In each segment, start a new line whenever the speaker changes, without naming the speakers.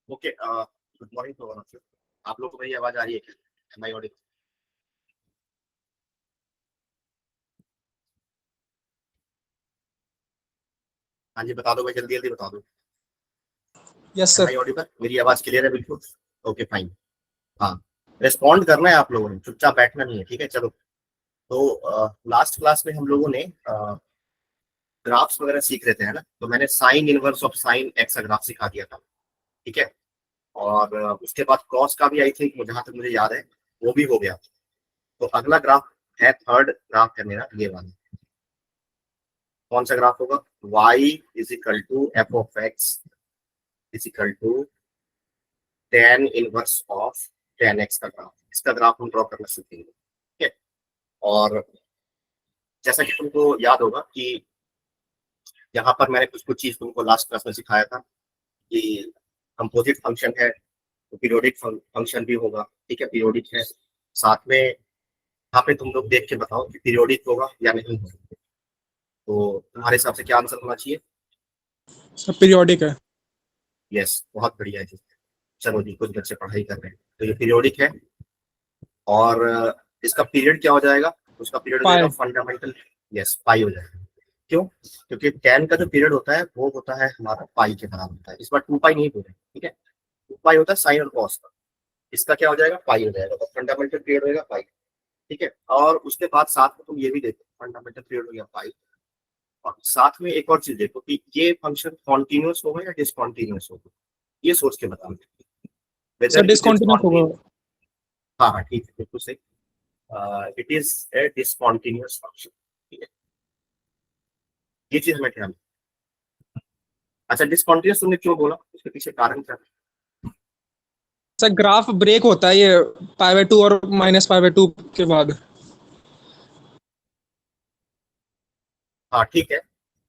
Okay, good morning to all of you. आप लोग को मेरी आवाज आ रही है क्या? Am I audible? हाँ जी, बता दो भाई, जल्दी जल्दी बता दो।
Yes
am
sir.
I audible? मेरी आवाज क्लियर है बिल्कुल? Okay fine. हाँ, रिस्पॉन्ड करना है आप लोगों ने, चुपचाप बैठना नहीं है, ठीक है? चलो। तो लास्ट क्लास में हम लोगों ने ग्राफ्स वगैरह सीख रहे थे, है ना? तो मैंने sign inverse of sine x का ग्राफ सिखा दिया था, ठीक है? और उसके बाद कॉस का भी आई थिंक, जहां तक मुझे याद है वो भी हो गया। तो अगला ग्राफ है, थर्ड ग्राफ है मेरा ये वाला। कौन सा ग्राफ होगा? y is equal to f of x is equal to tan inverse of tan x का ग्राफ। इसका ग्राफ हम ड्रॉ करना सीखेंगे, ठीक है? और जैसा कि तुमको याद होगा कि यहाँ पर मैंने कुछ कुछ चीज तुमको लास्ट क्लास में सिखाया था कि कंपोजिट फंक्शन है तो पीरियोडिक फंक्शन भी होगा, ठीक है? पीरियोडिक है, साथ में यहाँ पे तुम लोग देख के बताओ कि पीरियोडिक होगा या नहीं होगा। तो तुम्हारे हिसाब से क्या आंसर होना चाहिए?
सर पीरियोडिक है।
यस, बहुत बढ़िया है जी। चलो जी, कुछ बच्चे पढ़ाई कर रहे हैं, तो ये पीरियोडिक है। और इसका पीरियड क्या हो जाएगा? उसका पीरियड हो जाएगा
पाई।
फंडामेंटल। यस, पाई हो जाएगा। क्यों? क्योंकि tan का जो पीरियड होता है वो होता है हमारा पाई के बराबर होता है। इस बार 2 पाई नहीं बोले, ठीक है? 2 पाई होता है साइन और कॉस का। इसका क्या हो जाएगा? पाई हो जाएगा। तो फंडामेंटल पीरियड होगा पाई, ठीक है? और उसके बाद साथ में तुम ये भी देखो, फंडामेंटल पीरियड हो गया पाई। और साथ में एक और चीज देखो कि ये फंक्शन कॉन्टिन्यूस होगा या डिसकॉन्टिन्यूस होगा, ये सोच के बताओ
sir
whether it is
discontinuous होगा।
कॉन्टिन्यूस। हाँ हाँ, ठीक है, बिल्कुल सही। It is a discontinuous function, ठीक है? ये चीज हमें ध्यान। अच्छा, डिसकॉन्टिन्यूस तुमने क्यों बोला, उसके पीछे कारण क्या था?
सर ग्राफ ब्रेक होता है ये पाई/2 और -पाई/2 के बाद।
हाँ ठीक है,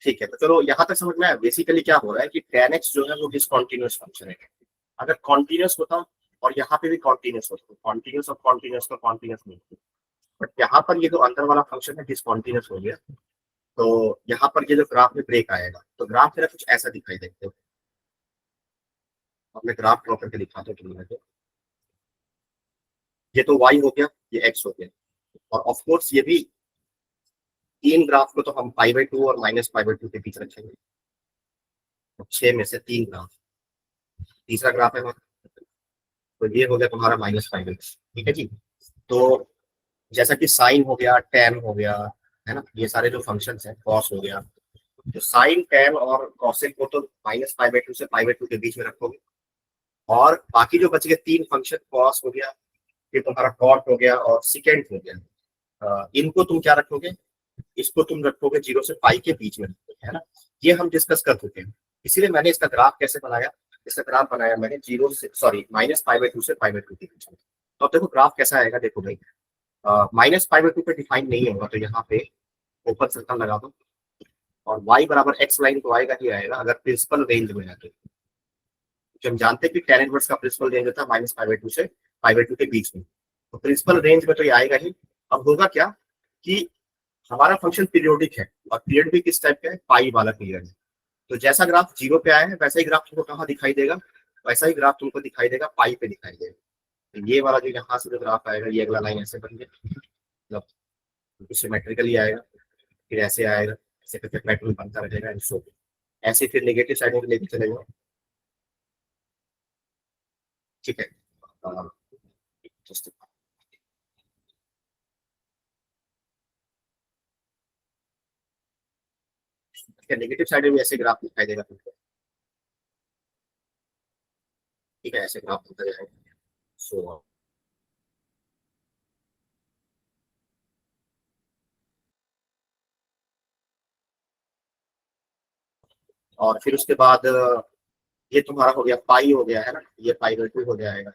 ठीक है। तो चलो यहाँ तक समझ में आया बेसिकली क्या हो रहा है कि tan x जो है वो डिसकॉन्टिन्यूस फंक्शन है। अगर कॉन्टिन्यूस होता और यहाँ पे भी कॉन्टिन्यूस होता तो कॉन्टिन्यूस और कॉन्टिन्यूस का कॉन्टिन्यूस नहीं होता। बट यहाँ पर ये जो अंदर वाला फंक्शन है डिसकॉन्टिन्यूस हो गया। तो यहाँ पर ये जो ग्राफ में ब्रेक आएगा तो ग्राफ मेरा कुछ ऐसा दिखाई देते हो। अब मैं ग्राफ ड्रॉ करके दिखाता हूँ तुम्हें। ये तो y हो गया, ये x हो गया। और ऑफ कोर्स ये भी तीन ग्राफ को तो हम पाई/2 और -पाई/2 के बीच रखेंगे। तो 6 में से 3 ग्राफ, तीसरा ग्राफ है हमारा। तो ये हो गया तुम्हारा -पाई/2, ठीक है जी? तो जैसा कि साइन हो गया, tan हो गया, है ना? ये सारे जो फंक्शंस हैं, कॉस हो गया। तो साइन, tan और कॉसेक को तो -पाई/2 से पाई/2 के बीच में रखोगे। और बाकी जो बच गए तीन फंक्शन, कॉस हो गया, ये तुम्हारा कॉट हो गया और सिकेंट हो गया। इनको तुम क्या रखोगे? इसको तुम रखोगे 0 से पाई के बीच में रखोगे, है ना? ये हम डिस्कस कर चुके हैं। इसीलिए मैंने इसका ग्राफ कैसे बनाया? इसका ग्राफ बनाया मैंने 0 से, सॉरी, -पाई/2 से पाई/2 के बीच में। तो अब देखो ग्राफ कैसा आएगा, देखो भाई। -पाई/2 पे डिफाइन नहीं होगा तो यहाँ पे ओपन सर्कल लगा दो। और y बराबर x लाइन तो आएगा ही आएगा अगर प्रिंसिपल रेंज में है तो। जो हम जानते हैं कि tan इनवर्स का प्रिंसिपल रेंज होता है -पाई/2 से पाई/2 के बीच में। तो प्रिंसिपल रेंज में तो ये आएगा ही। अब होगा क्या कि हमारा फंक्शन पीरियोडिक है और पीरियड भी किस टाइप का है? पाई वाला पीरियड है। तो जैसा ग्राफ 0 पे आया है वैसा ही ग्राफ तुमको कहाँ दिखाई देगा? वैसा ही ग्राफ तुमको दिखाई देगा पाई पे दिखाई देगा। तो ये वाला जो यहाँ से जो ग्राफ आएगा, ये अगला लाइन ऐसे बन गया, मतलब सिमेट्रिकली आएगा, फिर ऐसे आएगा, ऐसे करके पैटर्न बनता रहेगा एंड सो। ऐसे फिर नेगेटिव साइड में लेके चले जाओ, ठीक है? जस्ट नेगेटिव साइड में भी ऐसे ग्राफ दिखाई देगा तुमको, ठीक है? ऐसे ग्राफ बनता जाएगा, सो। और फिर उसके बाद ये तुम्हारा हो गया पाई हो गया, है ना? ये पाई/2 हो जाएगा,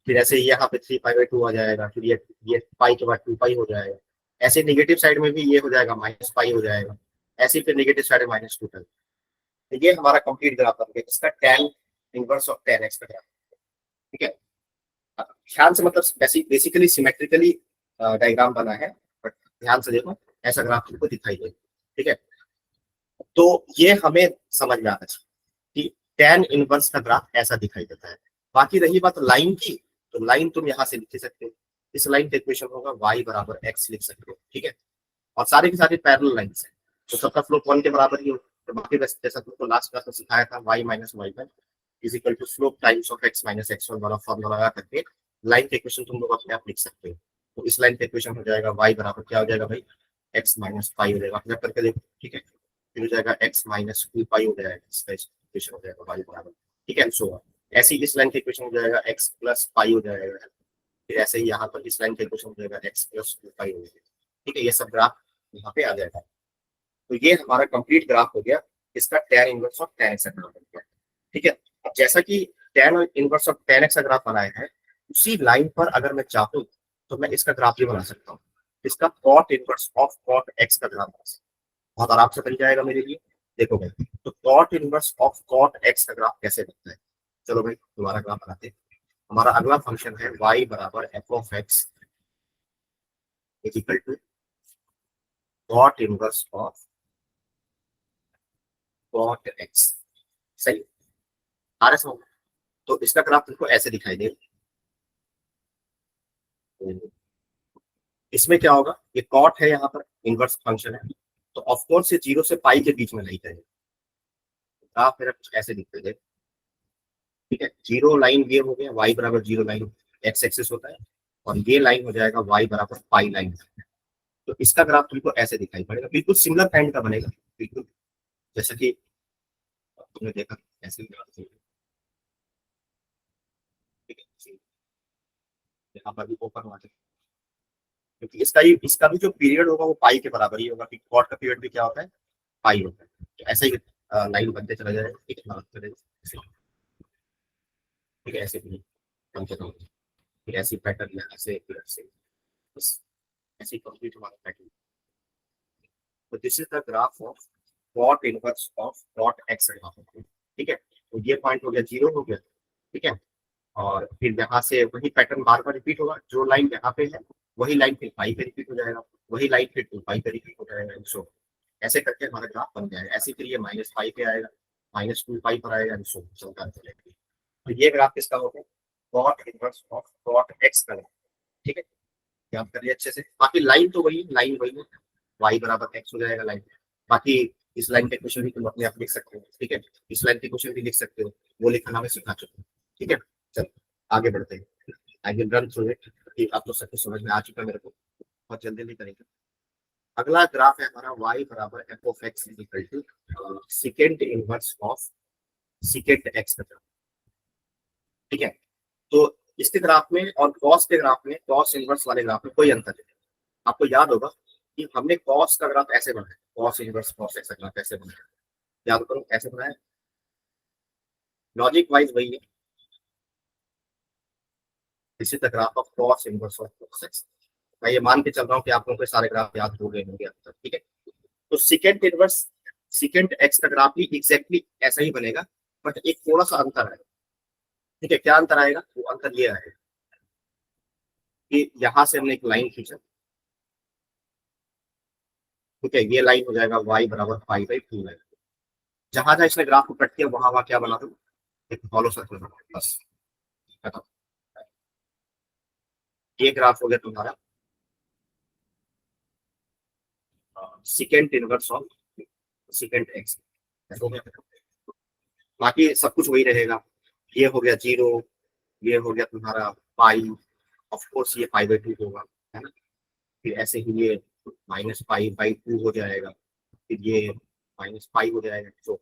फिर ऐसे ही यहाँ पे 3 पाई/2 आ जाएगा, फिर ये पाई के बाद 2 पाई हो जाएगा। ऐसे नेगेटिव साइड में भी ये हो जाएगा, -पाई हो जाएगा। ऐसे फिर नेगेटिव साइड में -2 पाई। तो ये हमारा कंप्लीट ग्राफ बन गया, इसका tan inverse of tan x का ग्राफ, ठीक है? ध्यान से, मतलब बेसिकली सिमेट्रिकली डायग्राम बना है, बट ध्यान से देखो ऐसा ग्राफ तुमको दिखाई देगा, ठीक है? तो ये हमें समझ में आना चाहिए कि tan इनवर्स का ग्राफ ऐसा दिखाई देता है। बाकी रही बात लाइन की, तो लाइन तुम यहाँ से लिख सकते हो, इस लाइन का इक्वेशन होगा y बराबर x लिख सकते हो, ठीक है। और सारी की सारी पैरेलल लाइंस है, तो सबका स्लोप 1 के बराबर ही हो। तो बाकी जैसा तुमको लास्ट क्लास में सिखाया था y minus y one is equal to slope times of x minus x1 वाला फॉर्मूला लगा करके लाइन का इक्वेशन तुम लोग अपने आप लिख सकते हो। तो इस लाइन का इक्वेशन हो जाएगा y बराबर क्या हो जाएगा भाई, x माइनस पाई हो जाएगा, अपने आप करके देखो, ठीक है। फिर हो जाएगा x माइनस 2 पाई हो जाएगा, इसका इक्वेशन हो जाएगा y बराबर, ठीक है। सो ऐसे ही इस लाइन का इक्वेशन हो जाएगा x प्लस पाई हो जाएगा, फिर ऐसे ही यहाँ पर इस लाइन का इक्वेशन हो जाएगा x प्लस 2 पाई हो जाएगा, ठीक है। ये सब ग्राफ यहाँ पे आ जाएगा। तो ये हमारा कंप्लीट ग्राफ हो गया, इसका tan inverse of tan x का ग्राफ हो गया, ठीक है। अब जैसा कि tan inverse of tan x का ग्राफ बनाया है, उसी लाइन पर अगर मैं चाहूँ तो मैं इसका ग्राफ भी बना सकता हूँ, इसका cot inverse of cot x का ग्राफ बना सकता हूँ, बहुत आराम से बन जाएगा मेरे लिए। देखो भाई, तो cot inverse of cot x का ग्राफ कैसे बनता है, चलो भाई दोबारा ग्राफ बनाते हैं। हमारा अगला फंक्शन है y बराबर f of x is equal to cot inverse of cot x, सही आ रहा है। तो इसका ग्राफ तुमको ऐसे दिखाई दे, इसमें क्या होगा, ये कॉट है, यहाँ पर इनवर्स फंक्शन है, तो ऑफ कोर्स ये 0 से पाई के बीच में नहीं जाएगा। ग्राफ मेरा कुछ ऐसे दिखते थे, ठीक है। जीरो लाइन ये हो गया, y बराबर 0 लाइन एक्स एक्सिस होता है, और ये लाइन हो जाएगा y बराबर पाई लाइन। तो इसका ग्राफ तुमको ऐसे दिखाई पड़ेगा, बिल्कुल सिमिलर काइंड का बनेगा, बिल्कुल जैसा कि तुमने देखा ऐसे ही ग्राफ, ठीक है। यहाँ पर भी ओपन हुआ था, क्योंकि इसका भी जो पीरियड होगा वो पाई के बराबर ही होगा, क्योंकि कॉट का पीरियड भी क्या होता है, पाई होता है। तो ऐसा ही लाइन बनते चला जाएगा, ठीक है। ठीक है, ऐसे भी कम से कम फिर ऐसी पैटर्न में ऐसे फिर ऐसे, बस ऐसे कंप्लीट हमारा पैटर्न। तो this is the graph of cot inverse of cot x graph, ठीक है। तो ये पॉइंट हो गया 0 हो गया, ठीक है। और फिर यहाँ से वही पैटर्न बार बार रिपीट होगा, जो लाइन यहाँ पे है वही लाइन फिर पाई पे रिपीट हो जाएगा, वही लाइन फिर 2 पाई पे रिपीट हो जाएगा। सो ऐसे करके हमारा ग्राफ बन जाएगा। ऐसे फिर ये माइनस पाई पे आएगा, माइनस 2 पाई पर आएगा, सो चलता चलेगा। तो ये ग्राफ किसका होगा, cot inverse of cot x का, ठीक है। याद करिए अच्छे से। बाकी लाइन तो वही, लाइन वही है, y बराबर x हो जाएगा लाइन। बाकी इस लाइन के क्वेश्चन भी तुम अपने आप लिख सकते हो, ठीक है। इस लाइन के क्वेश्चन भी लिख सकते हो, वो लिखना मैं सिखा चुका हूँ, ठीक है। चलो आगे बढ़ते हैं। I will run through it, आप तो सब कुछ समझ में आ चुका है मेरे को, बहुत जल्दी नहीं करेंगे। अगला ग्राफ है हमारा y बराबर f of x is equal to second inverse of second x का ग्राफ, ठीक है। तो इसके ग्राफ में और कॉस के ग्राफ में, कॉस इनवर्स वाले ग्राफ में कोई अंतर नहीं। आपको याद होगा कि हमने कॉस का ग्राफ ऐसे बनाया, कॉस इनवर्स कॉस एक्स का ग्राफ ऐसे बनाया, याद करो ऐसे बनाया, लॉजिक वाइज वही है। This is the graph of cos inverse of cos x. मैं ये मान के चल रहा हूँ कि आप लोगों को सारे ग्राफ याद हो गए होंगे अब तक, ठीक है। तो सेकेंड इनवर्स सेकेंड एक्स का ग्राफ भी एग्जैक्टली ऐसा ही बनेगा, बट एक थोड़ा सा अंतर है, ठीक है। क्या अंतर आएगा, वो अंतर ये आएगा कि यहाँ से हमने एक लाइन खींचा, ठीक है। ये लाइन हो जाएगा y बराबर पाई बाई 2 लाइन, जहां जहां इसने ग्राफ को कट किया वहां वहां क्या बना दो, एक फॉलो सर्कल बना, बस खत्म। ये ग्राफ हो गया तुम्हारा second inverse of second x, हो गया। बाकी सब कुछ वही रहेगा, ये हो गया 0, ये हो गया तुम्हारा पाई, ऑफ कोर्स ये पाई बाई 2 होगा, है ना। फिर ऐसे ही ये माइनस पाई बाई 2 हो जाएगा, फिर ये माइनस पाई हो जाएगा, तो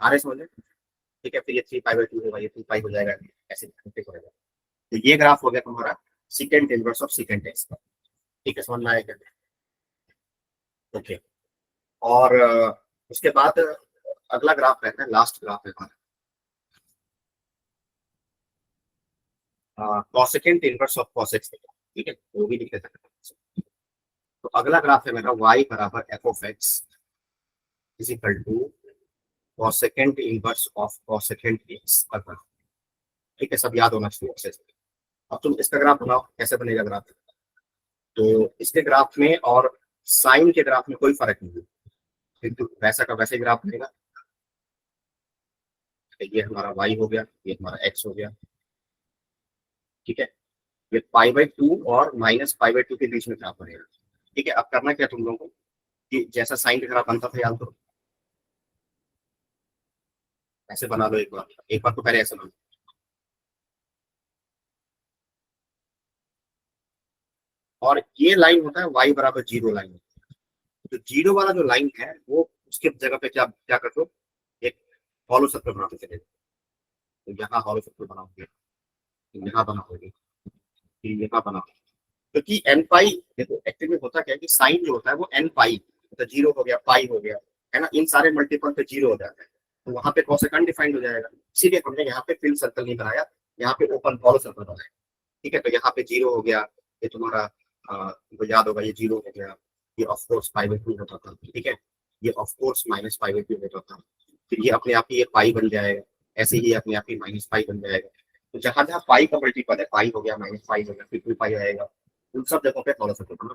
आ रहे समझ में, ठीक है। फिर ये 3 पाई बाई 2 होगा, ये 2 पाई हो जाएगा, ऐसे हो जाएगा। तो ये ग्राफ हो गया तुम्हारा second inverse of second x का, ठीक है। समझ में आएगा, ओके। और उसके बाद अगला ग्राफ रहता है, लास्ट ग्राफ है हमारा कॉसेकेंड इनवर्स ऑफ कॉस एक्स, ठीक है, वो भी लिख लेते हैं। तो अगला ग्राफ है मेरा y बराबर f of x is equal to cosecant inverse of cosecant X का ग्राफ, ठीक है। सब याद होना चाहिए अच्छे से। अब तुम इसका ग्राफ बनाओ, कैसे बनेगा ग्राफ। तो इसके ग्राफ में और साइन के ग्राफ में कोई फर्क नहीं है, तो वैसा का वैसे ग्राफ बनेगा, है, ये हमारा y हो गया, ये हमारा x हो गया, ठीक है। ये π/2 और -π/2 के बीच में क्या पड़ेगा, ठीक है। अब करना क्या तुम लोगों को, कि जैसा साइन का ग्राफ बनता था याद करो, ऐसे बना लो एक बार तो पहले ऐसे बना लो, और ये लाइन होता है y बराबर 0 लाइन। तो 0 वाला जो लाइन है वो उसके जगह पे क्या क्या कर दो, एक हॉलो सर्कल बनाते चले जाओ। तो यहाँ हॉलो सर्कल बनाओगे, तो यहाँ बनाओगे, फिर यहाँ बनाओगे, क्योंकि एन पाई, देखो एक्चुअली होता क्या है कि साइन जो होता है वो एन पाई, तो 0 हो गया, पाई हो गया, है ना, इन सारे मल्टीपल पे 0 हो जाता है, तो वहां पे कॉस अनडिफाइंड हो जाएगा। इसीलिए हमने यहाँ पे फिल सर्कल नहीं बनाया, यहाँ पे ओपन हॉलो सर्कल बनाया, ठीक है। तो यहाँ पे 0 हो गया, ये तुम्हारा तो याद होगा ये 0 हो गया, ये ऑफ कोर्स π/2 होता था, ठीक है, ये ऑफ कोर्स -π/2 होता था, फिर ये अपने आप ही ये पाई बन जाएगा, ऐसे ही अपने आप ही -π बन जाएगा। तो जहां जहां पाई का मल्टीपल है, पाई हो गया, -π हो गया, फिर 2 पाई आएगा, उन सब जगहों पे हॉलो सर्कल बना।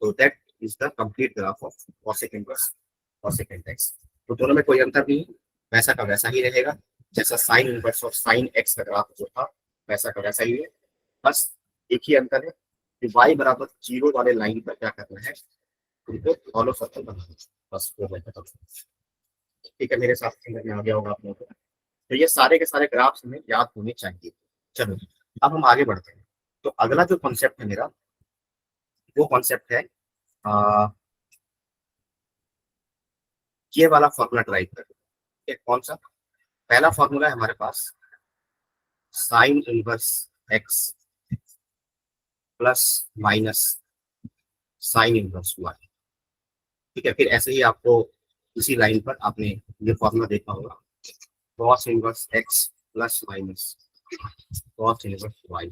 तो that is the complete graph of cosec inverse cosec x। तो दोनों में कोई अंतर नहीं है, वैसा का वैसा ही रहेगा, जैसा साइन इनवर्स और साइन x का ग्राफ जो था वैसा का वैसा ही है। बस एक ही अंतर है कि y बराबर 0 वाले लाइन पर क्या करना है, उनको हॉलो सर्कल बनाना है, बस वो मैं बता दूं। ठीक है, मेरे साथ समझ में आ गया होगा आप लोगों को। तो ये सारे के सारे ग्राफ्स हमें याद होने चाहिए। चलो अब हम आगे बढ़ते हैं। तो अगला जो कॉन्सेप्ट है मेरा, वो कॉन्सेप्ट है ये वाला फॉर्मूला ड्राइव कर। कौन सा, पहला फॉर्मूला है हमारे पास sine inverse x plus minus sine inverse Y, ठीक है। फिर ऐसे ही आपको इसी लाइन पर आपने ये फॉर्मूला देखा होगा, cos inverse x plus minus cos inverse y.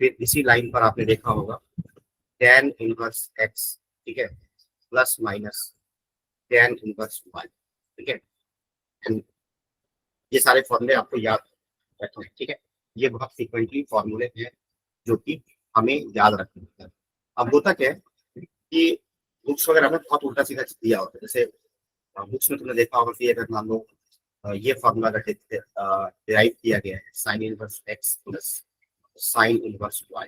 फिर इसी लाइन पर आपने देखा होगा tan इनवर्स एक्स, ठीक है, plus minus tan inverse Y, ठीक है। And ये सारे फॉर्मूले आपको याद रखने हैं, ठीक है। ये बहुत फ्रीक्वेंटली फॉर्मूले हैं जो कि हमें याद रखने हैं। अब होता क्या है कि बुक्स वगैरह में बहुत उल्टा सीधा दिया होता है, जैसे बुक्स में तुमने देखा होगा कि अगर मान लो ये फॉर्मूला अगर डिराइव किया गया है sine inverse x plus sine inverse y,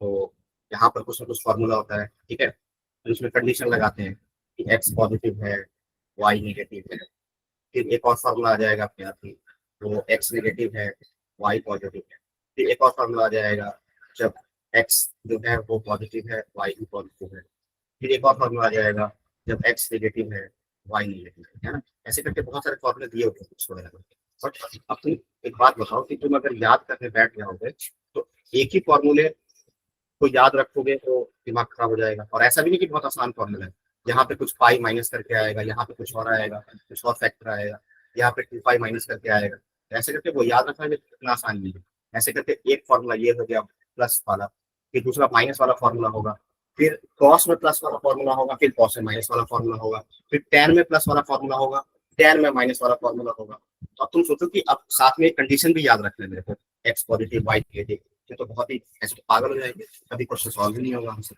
तो यहाँ पर कुछ ना कुछ फॉर्मूला होता है, ठीक है। तो इसमें कंडीशन लगाते हैं कि एक्स पॉजिटिव है, वाई नेगेटिव है। फिर एक और फॉर्मूला आ जाएगा अपने आप ही, वो एक्स नेगेटिव है, वाई पॉजिटिव है। फिर एक और फॉर्मूला आ जाएगा जब एक्स जो है वो पॉजिटिव है, वाई भी पॉजिटिव है। फिर एक और फॉर्मूला आ जाएगा जब एक्स नेगेटिव है, वाई नेगेटिव है ना। ऐसे करके बहुत सारे फॉर्मूले दिए होते हैं कुछ वगैरह में। बट अब तुम एक बात बताओ कि तुम अगर याद करने बैठ जाओगे तो एक ही फॉर्मूले को याद रखोगे तो दिमाग खराब हो जाएगा। और ऐसा भी नहीं कि बहुत आसान फॉर्मूला है, यहाँ पे कुछ पाई माइनस करके आएगा, यहाँ पे कुछ और आएगा, कुछ और फैक्टर आएगा, यहाँ पे 2 पाई माइनस करके आएगा। ऐसे करके वो याद रखना भी इतना आसान नहीं है। ऐसे करके एक फॉर्मूला ये हो गया प्लस वाला, फिर दूसरा माइनस वाला फॉर्मूला होगा, फिर कॉस में प्लस वाला फॉर्मूला होगा, फिर कॉस में माइनस वाला फॉर्मूला होगा, फिर टैन में प्लस वाला फॉर्मूला होगा, टैन में माइनस वाला फॉर्मूला होगा। तो अब तुम सोचो कि अब साथ में एक कंडीशन भी याद रखना है मेरे को, एक्स पॉजिटिव वाई नेगेटिव, ये तो बहुत ही ऐसे तो पागल हो जाएंगे, कभी क्वेश्चन सॉल्व ही नहीं होगा हमसे।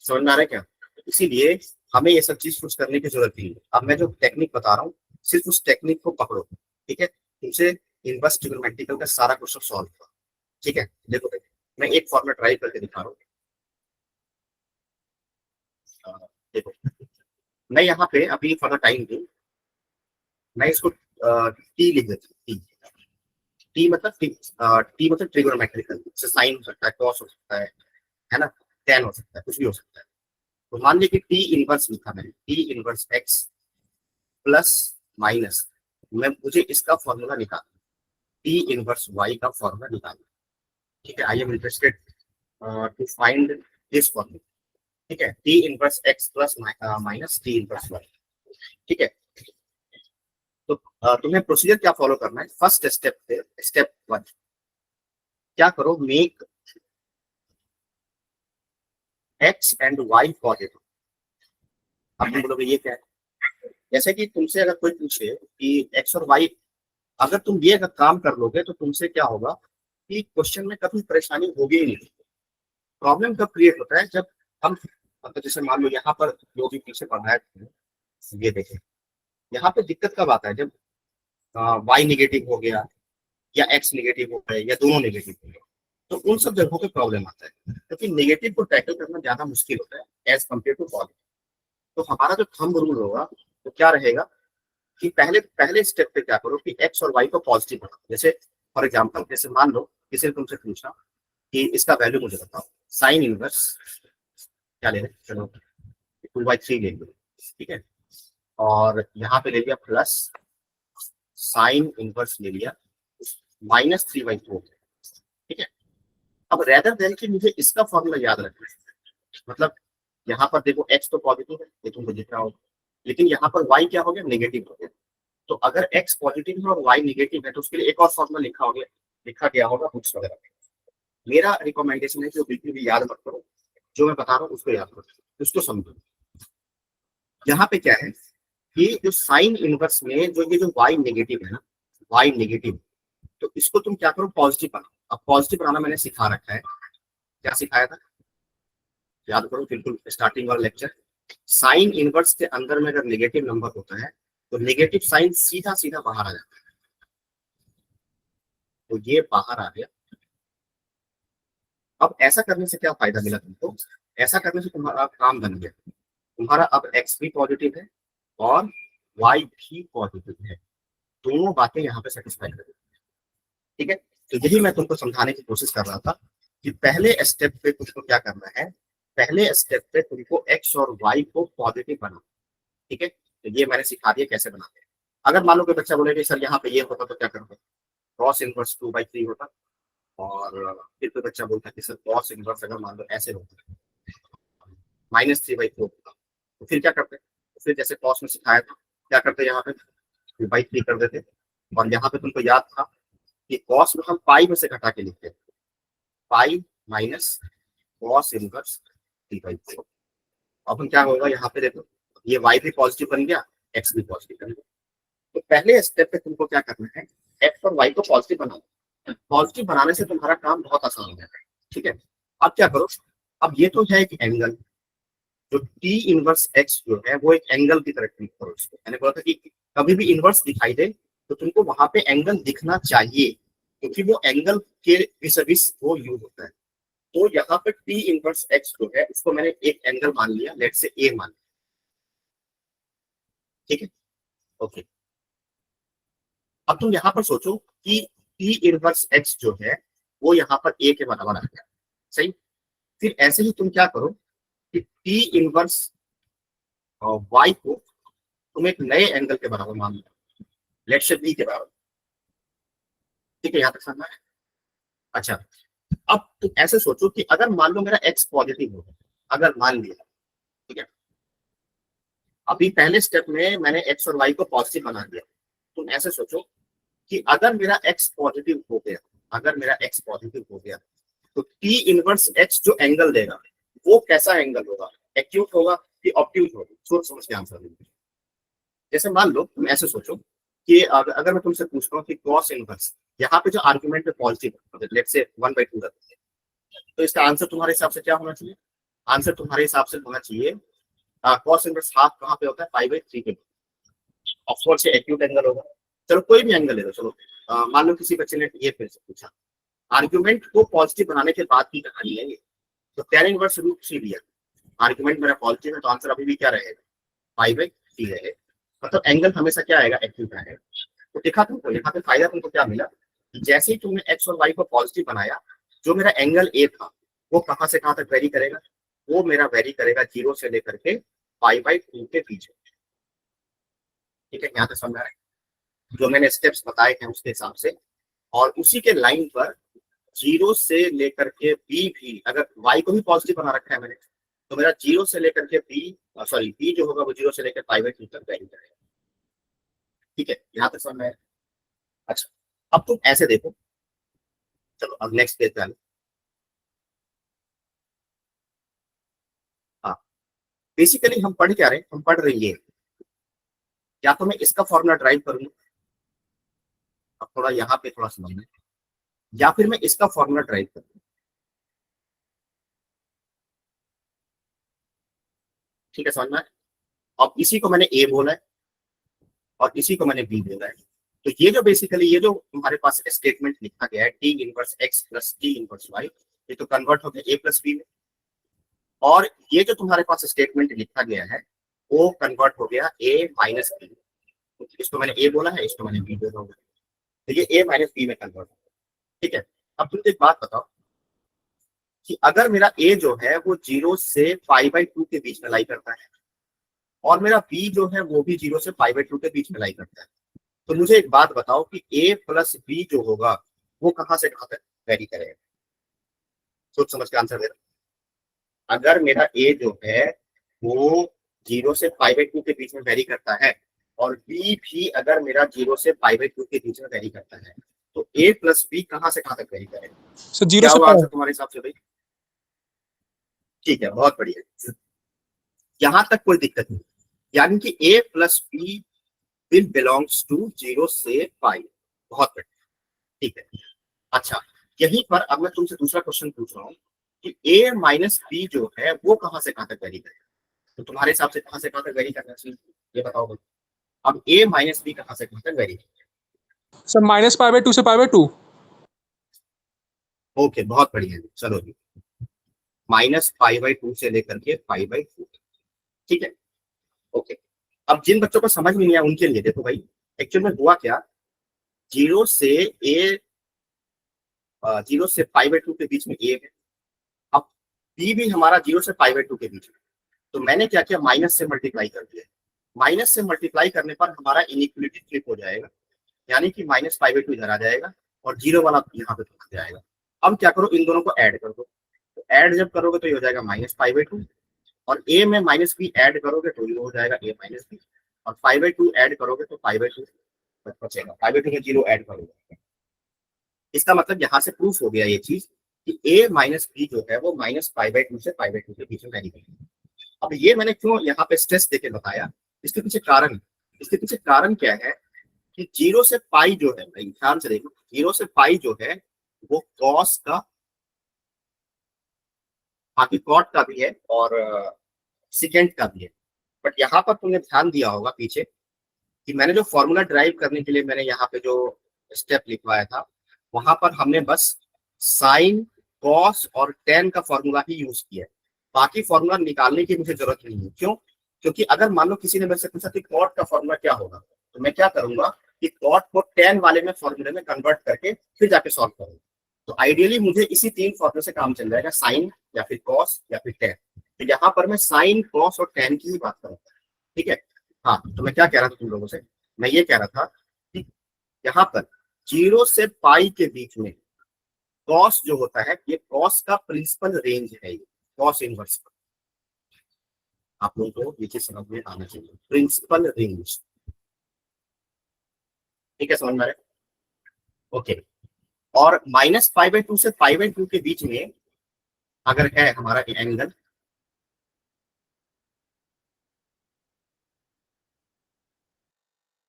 समझ में आ रहा है क्या? इसीलिए हमें ये सब चीज कुछ करने की जरूरत नहीं है। अब मैं जो टेक्निक बता रहा हूँ सिर्फ उस टेक्निक को पकड़ो, ठीक है। तुमसे इनवर्स ट्रिग्नोमेट्रिकल का सारा क्वेश्चन सॉल्व होगा, ठीक है। देखो मैं एक फॉर्मूला ट्राई करके दिखा रहा हूँ। देखो मैं यहाँ पे अभी फॉर द टाइम दूँ, मैं इसको टी लिख देता हूँ। टी मतलब टी मतलब ट्रिग्नोमेट्रिकल, साइन हो सकता है, कॉस हो सकता है ना, टेन हो सकता है, कुछ भी हो सकता है। तो मान लीजिए कि टी इनवर्स लिखा मैंने, t inverse x plus minus, मैं मुझे इसका फॉर्मूला निकालना, टी इनवर्स वाई का फॉर्मूला निकालना, ठीक है। I am interested to find this formula, ठीक है। T inverse x plus minus t inverse Y, ठीक है। तो तुम्हें प्रोसीजर क्या फॉलो करना है, फर्स्ट स्टेप पे स्टेप 1 क्या करो, make x and y positive. अब तुम बोलोगे ये क्या है, जैसे कि तुमसे अगर कोई पूछे कि एक्स और वाई, अगर तुम ये अगर काम कर लोगे तो तुमसे क्या होगा कि क्वेश्चन में कभी परेशानी होगी ही नहीं। प्रॉब्लम कब क्रिएट होता है, जब हम मतलब जैसे मान लो यहाँ पर जो भी पीछे पढ़ा है ये देखें, यहाँ पे दिक्कत कब आता है, जब वाई नेगेटिव हो गया या एक्स नेगेटिव हो गया या दोनों नेगेटिव हो गए, तो उन सब जगहों पे प्रॉब्लम आता है, क्योंकि नेगेटिव को टैकल करना ज्यादा मुश्किल होता है एज कम्पेयर टू पॉजिटिव। तो हमारा जो थंब रूल होगा तो क्या रहेगा कि पहले पहले स्टेप पे क्या करो कि एक्स और वाई को पॉजिटिव बनाओ। जैसे फॉर एग्जाम्पल, जैसे मान लो किसी ने तुमसे पूछा कि इसका वैल्यू मुझे बताओ, साइन इनवर्स क्या ले रहे, चलो 2/3 ले लो, ठीक है, और यहाँ पे ले लिया प्लस साइन इनवर्स ले लिया -3/4, ठीक है। अब रेदर देन कि मुझे इसका फॉर्मूला याद रखना है, मतलब यहाँ पर देखो एक्स तो पॉजिटिव है, ये तुमको दिख रहा होगा, लेकिन यहाँ पर वाई क्या हो गया, नेगेटिव हो गया। तो अगर एक्स पॉजिटिव है और वाई नेगेटिव है तो उसके लिए एक और फॉर्मूला लिखा गया होगा बुक्स वगैरह में। मेरा रिकमेंडेशन है कि वो बिल्कुल भी याद मत करो, जो मैं बता रहा हूँ उसको याद करो, उसको समझो। यहाँ पे क्या है कि जो साइन इनवर्स में जो ये जो वाई नेगेटिव है ना, वाई नेगेटिव, तो इसको तुम क्या करो, पॉजिटिव बनाओ। अब पॉजिटिव बनाना मैंने सिखा रखा है, क्या सिखाया था याद करो, बिल्कुल स्टार्टिंग वाला लेक्चर। साइन इनवर्स के अंदर में अगर नेगेटिव नंबर होता है तो नेगेटिव साइन सीधा सीधा बाहर आ जाता है, तो ये बाहर आ गया। अब ऐसा करने से क्या फायदा मिला तुमको, ऐसा करने से तुम्हारा काम बन गया, तुम्हारा अब एक्स भी पॉजिटिव है और वाई भी पॉजिटिव है, दोनों बातें यहाँ पे सेटिस्फाई कर, ठीक है। तो यही मैं तुमको समझाने की कोशिश कर रहा था कि पहले स्टेप पे तुमको क्या करना है, पहले स्टेप पे तुमको एक्स और वाई को पॉजिटिव बनाओ, ठीक है। तो ये मैंने सिखा दिया कैसे बनाते हैं। अगर मान लो कि बच्चा बोले कि सर यहाँ पे ये होता तो क्या करते, कॉस इनवर्स 2/3 होता, और फिर कोई बच्चा बोलता कि सर कॉस इनवर्स अगर मान लो ऐसे होता -3/4 होता, तो फिर क्या करते, तो फिर जैसे कॉस में सिखाया था क्या करते, यहाँ पे 2/3 कर देते, और यहाँ पे तुमको याद था कि कॉस में हम पाई में से घटा के लिखते हैं, पाई माइनस कॉस इनवर्स 3/4। अब हम क्या होगा, यहाँ पे देखो ये वाई भी पॉजिटिव बन गया, एक्स भी पॉजिटिव बन गया। तो पहले स्टेप पे तुमको क्या करना है, एक्स और वाई को पॉजिटिव बनाना, पॉजिटिव बनाने से तुम्हारा काम बहुत आसान हो जाएगा, ठीक है। अब क्या करो, अब ये तो है एक एंगल, जो टी इनवर्स एक्स जो है वो एक एंगल की तरह ट्रीट करो इसको। मैंने बोला था कि कभी भी इनवर्स दिखाई दे तो तुमको वहां पे एंगल दिखना चाहिए, क्योंकि वो एंगल के विस वो यूज होता है। तो यहाँ पे टी इनवर्स एक्स जो है उसको मैंने एक एंगल मान लिया, लेट से ए मान लिया, ठीक है, ओके। अब तुम यहाँ पर सोचो कि टी इनवर्स एक्स जो है वो यहाँ पर ए के बराबर आ गया, सही। फिर ऐसे ही तुम क्या करो कि टी इनवर्स वाई को तुम एक नए एंगल के बराबर मान लो, लेट से बी के बराबर, ठीक है, यहाँ तक समझना है। अच्छा, अब तुम ऐसे सोचो कि अगर मान लो मेरा एक्स पॉजिटिव हो, अगर मान लिया, ठीक है, अभी पहले स्टेप में मैंने एक्स और वाई को पॉजिटिव बना दिया, तुम ऐसे सोचो कि अगर मेरा एक्स पॉजिटिव हो गया, अगर मेरा एक्स पॉजिटिव हो गया तो टी इनवर्स एक्स जो एंगल देगा वो कैसा एंगल होगा, एक्यूट होगा कि ऑब्ट्यूज होगा, सोच समझ के आंसर दीजिए। जैसे मान लो तुम ऐसे सोचो कि अगर मैं तुमसे पूछता हूँ कि कॉस इनवर्स, यहाँ पे जो आर्गुमेंट में पॉजिटिव है, लेट्स से 1/2 रखते हैं, तो इसका आंसर तुम्हारे हिसाब से क्या होना चाहिए, आंसर तुम्हारे हिसाब से होना चाहिए कॉस इनवर्स हाफ कहाँ पे होता है, 5/3 पे, ऑक्सफोर्ड से एक्यूट एंगल होगा। चलो कोई भी एंगल ले लो, चलो मान लो किसी बच्चे ने ये फिर से पूछा, आर्गुमेंट को पॉजिटिव बनाने के बाद की कहानी है ये, तो tan इनवर्स √3 दिया, आर्गुमेंट मेरा पॉजिटिव है तो आंसर अभी भी क्या रहेगा, 5/3 रहेगा, मतलब एंगल हमेशा क्या आएगा, एक्यूट आएगा। तो देखा तुमको यहाँ पे फायदा तुमको क्या मिला कि जैसे ही तुमने एक्स और वाई को पॉजिटिव बनाया, जो मेरा एंगल ए था वो कहाँ से कहाँ तक वेरी करेगा, वो मेरा वेरी करेगा 0 से लेकर के 5/2 के बीच में, ठीक है, यहाँ तक समझ आ रहा है, जो मैंने स्टेप्स बताए थे उसके हिसाब से। और उसी के लाइन पर 0 से लेकर के बी भी, अगर वाई को भी पॉजिटिव बना रखा है मैंने, तो मेरा 0 से लेकर के बी, सॉरी बी जो होगा वो 0 से लेकर 5/2 तक वेरी करेगा, ठीक है, यहाँ तक समझ में आया। अच्छा, अब तुम ऐसे देखो, चलो अब नेक्स्ट पेज पे आए। हाँ, बेसिकली हम पढ़ क्या रहे हैं, हम पढ़ रहे हैं या तो मैं इसका फॉर्मूला ड्राइव करूंगा, अब थोड़ा यहाँ पे थोड़ा समझना है, या फिर मैं इसका फॉर्मूला ड्राइव करूंगा, ठीक है, समझ में आया? अब इसी को मैंने ए बोला है और इसी को मैंने बी बोला है, तो ये जो बेसिकली ये जो तुम्हारे पास स्टेटमेंट लिखा गया है t inverse x plus t inverse y, ये तो कन्वर्ट हो गया ए प्लस बी में, और ये जो तुम्हारे पास स्टेटमेंट लिखा गया है वो कन्वर्ट हो गया ए माइनस बी। इसको मैंने ए बोला है, इसको मैंने बी बोला होगा, तो ये ए माइनस बी में कन्वर्ट हो गया। ठीक है, अब तुम एक बात बताओ कि अगर मेरा ए जो है वो 0 से π/2 के बीच में लाई करता है और मेरा बी जो है वो भी 0 से π/2 के बीच में लाई करता है, तो मुझे एक बात बताओ कि ए प्लस बी जो होगा वो कहां से कहां तक वेरी करेगा? सोच समझ के आंसर देना। अगर मेरा ए जो है वो 0 से π/2 के बीच में वेरी करता है और बी भी अगर मेरा 0 से π/2 के बीच में वेरी करता है, तो ए प्लस बी कहां से कहां तक वेरी करेगा?
सर 0
क्या
से
हुआ आंसर तुम्हारे हिसाब से भाई? ठीक है, बहुत बढ़िया, यहां तक कोई दिक्कत नहीं, यानी कि A plus B will belongs to 0 से पाई। बहुत बढ़िया, ठीक है। अच्छा, यहीं पर अब मैं तुमसे दूसरा क्वेश्चन पूछ रहा हूँ कि ए माइनस बी जो है वो कहां से कहां तक वेरी करेगा? तो तुम्हारे हिसाब से कहां से कहां तक वेरी करना चाहिए, ये बताओ भाई। अब ए माइनस बी कहां से कहां तक वेरी?
सर -π/2 से π/2।
ओके, बहुत बढ़िया, चलो जी, -π/2 से लेकर के π/2, ठीक है, ओके। अब जिन बच्चों को समझ में नहीं आया उनके लिए देखो भाई, एक्चुअल में हुआ क्या, 0 से ए 0 से π/2 के बीच में ए है, अब बी भी हमारा 0 से π/2 के बीच में, तो मैंने क्या किया, माइनस से मल्टीप्लाई कर दिया। माइनस से मल्टीप्लाई करने पर हमारा इनइक्वलिटी फ्लिप हो जाएगा, यानी कि -π/2 इधर आ जाएगा और 0 वाला यहाँ पे पहुंच जाएगा। अब क्या करो, इन दोनों को ऐड कर दो, तो ऐड जब करोगे तो ये हो जाएगा -π/2, और ए में माइनस बी ऐड करोगे तो ये हो जाएगा ए माइनस बी, और π/2 ऐड करोगे तो π/2 बचेगा, π/2 में 0 ऐड करोगे। इसका मतलब यहाँ से प्रूफ हो गया ये चीज कि ए माइनस बी जो है वो -π/2 से π/2 के बीच में वेरी करेगा। अब ये मैंने क्यों यहाँ पे स्ट्रेस देके बताया, इसके पीछे कारण, इसके पीछे कारण क्या है कि 0 से पाई जो है, भाई ध्यान से देखो, 0 से पाई जो है वो कॉस का, बाकी कॉट का भी है और सिकेंड का भी है, बट यहाँ पर तुमने ध्यान दिया होगा पीछे कि मैंने जो फॉर्मूला ड्राइव करने के लिए मैंने यहाँ पे जो स्टेप लिखवाया था, वहां पर हमने बस साइन, कॉस और टेन का फॉर्मूला ही यूज किया है, बाकी फॉर्मूला निकालने की मुझे जरूरत नहीं है। क्यों? क्योंकि अगर मान लो किसी ने मेरे से पूछा कि कॉट का फॉर्मूला क्या होगा, तो मैं क्या करूंगा कि कॉट को टेन वाले में फॉर्मूले में कन्वर्ट करके फिर जाके सॉल्व करूंगा। तो आइडियली मुझे इसी तीन फॉर्मूले से काम चल जाएगा, साइन या फिर कॉस या फिर टेन। तो यहाँ पर मैं साइन, कॉस और टेन की ही बात करूंगा, ठीक है। हाँ, तो मैं क्या कह रहा था तुम लोगों से, मैं ये कह रहा था कि यहाँ पर 0 से पाई के बीच में कॉस जो होता है, ये कॉस का प्रिंसिपल रेंज है, ये कॉस इनवर्स का। आप लोगों को ये चीज समझ में आना चाहिए, प्रिंसिपल रेंज, ठीक है, समझ में आ रहा है? ओके, और -π/2 से π/2 के बीच में अगर है हमारा एंगल,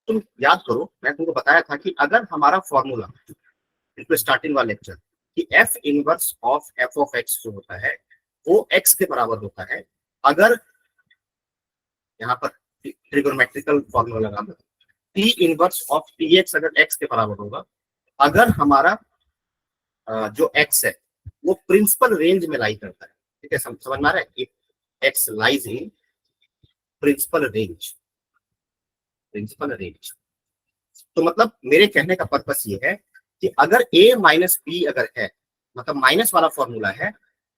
तुम याद करो मैं तुमको बताया था कि अगर हमारा फॉर्मूला, स्टार्टिंग वाला लेक्चर, कि F inverse of F of x जो होता है वो एक्स के बराबर होता है, अगर यहाँ पर ट्रिगोनोमेट्रिकल फॉर्मूला लगा दो, T inverse of T x अगर एक्स के बराबर होगा, अगर हमारा जो एक्स है वो प्रिंसिपल रेंज में लाई करता है, ठीक है, समझ में आ रहा है, x lies in principal range, principal range. तो मतलब मेरे कहने का पर्पस ये है कि अगर a माइनस बी अगर है, मतलब माइनस वाला फॉर्मूला है,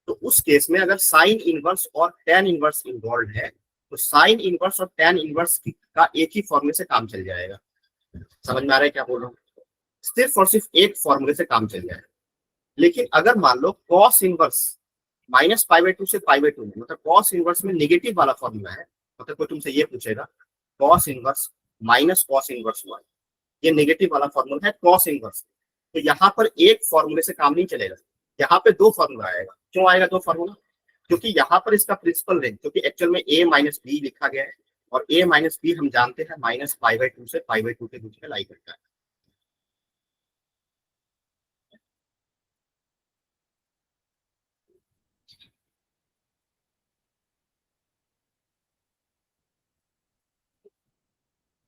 तो उस केस में अगर साइन इनवर्स और टेन इनवर्स इन्वॉल्व है, तो साइन इनवर्स और टेन इनवर्स का एक ही फॉर्मूले से काम चल जाएगा। समझ में आ रहा है क्या बोल रहा हूँ? सिर्फ और सिर्फ एक फॉर्मूले से काम चल जाएगा। लेकिन अगर मान लो कॉस इनवर्स -π/2 से π/2 में, मतलब कॉस इनवर्स में नेगेटिव वाला फॉर्मूला है, मतलब कोई तुमसे ये पूछेगा cos inverse minus cos inverse हुआ, ये नेगेटिव वाला फॉर्मूला है कॉस इनवर्स, तो यहाँ पर एक फॉर्मूले से काम नहीं चलेगा, यहाँ पे दो फॉर्मूला आएगा। क्यों आएगा दो फॉर्मूला? क्योंकि यहाँ पर इसका प्रिंसिपल रेंज, क्योंकि एक्चुअल में a माइनस बी लिखा गया है, और a माइनस बी हम जानते हैं -π/2 से π/2 के बीच में लाई करता है।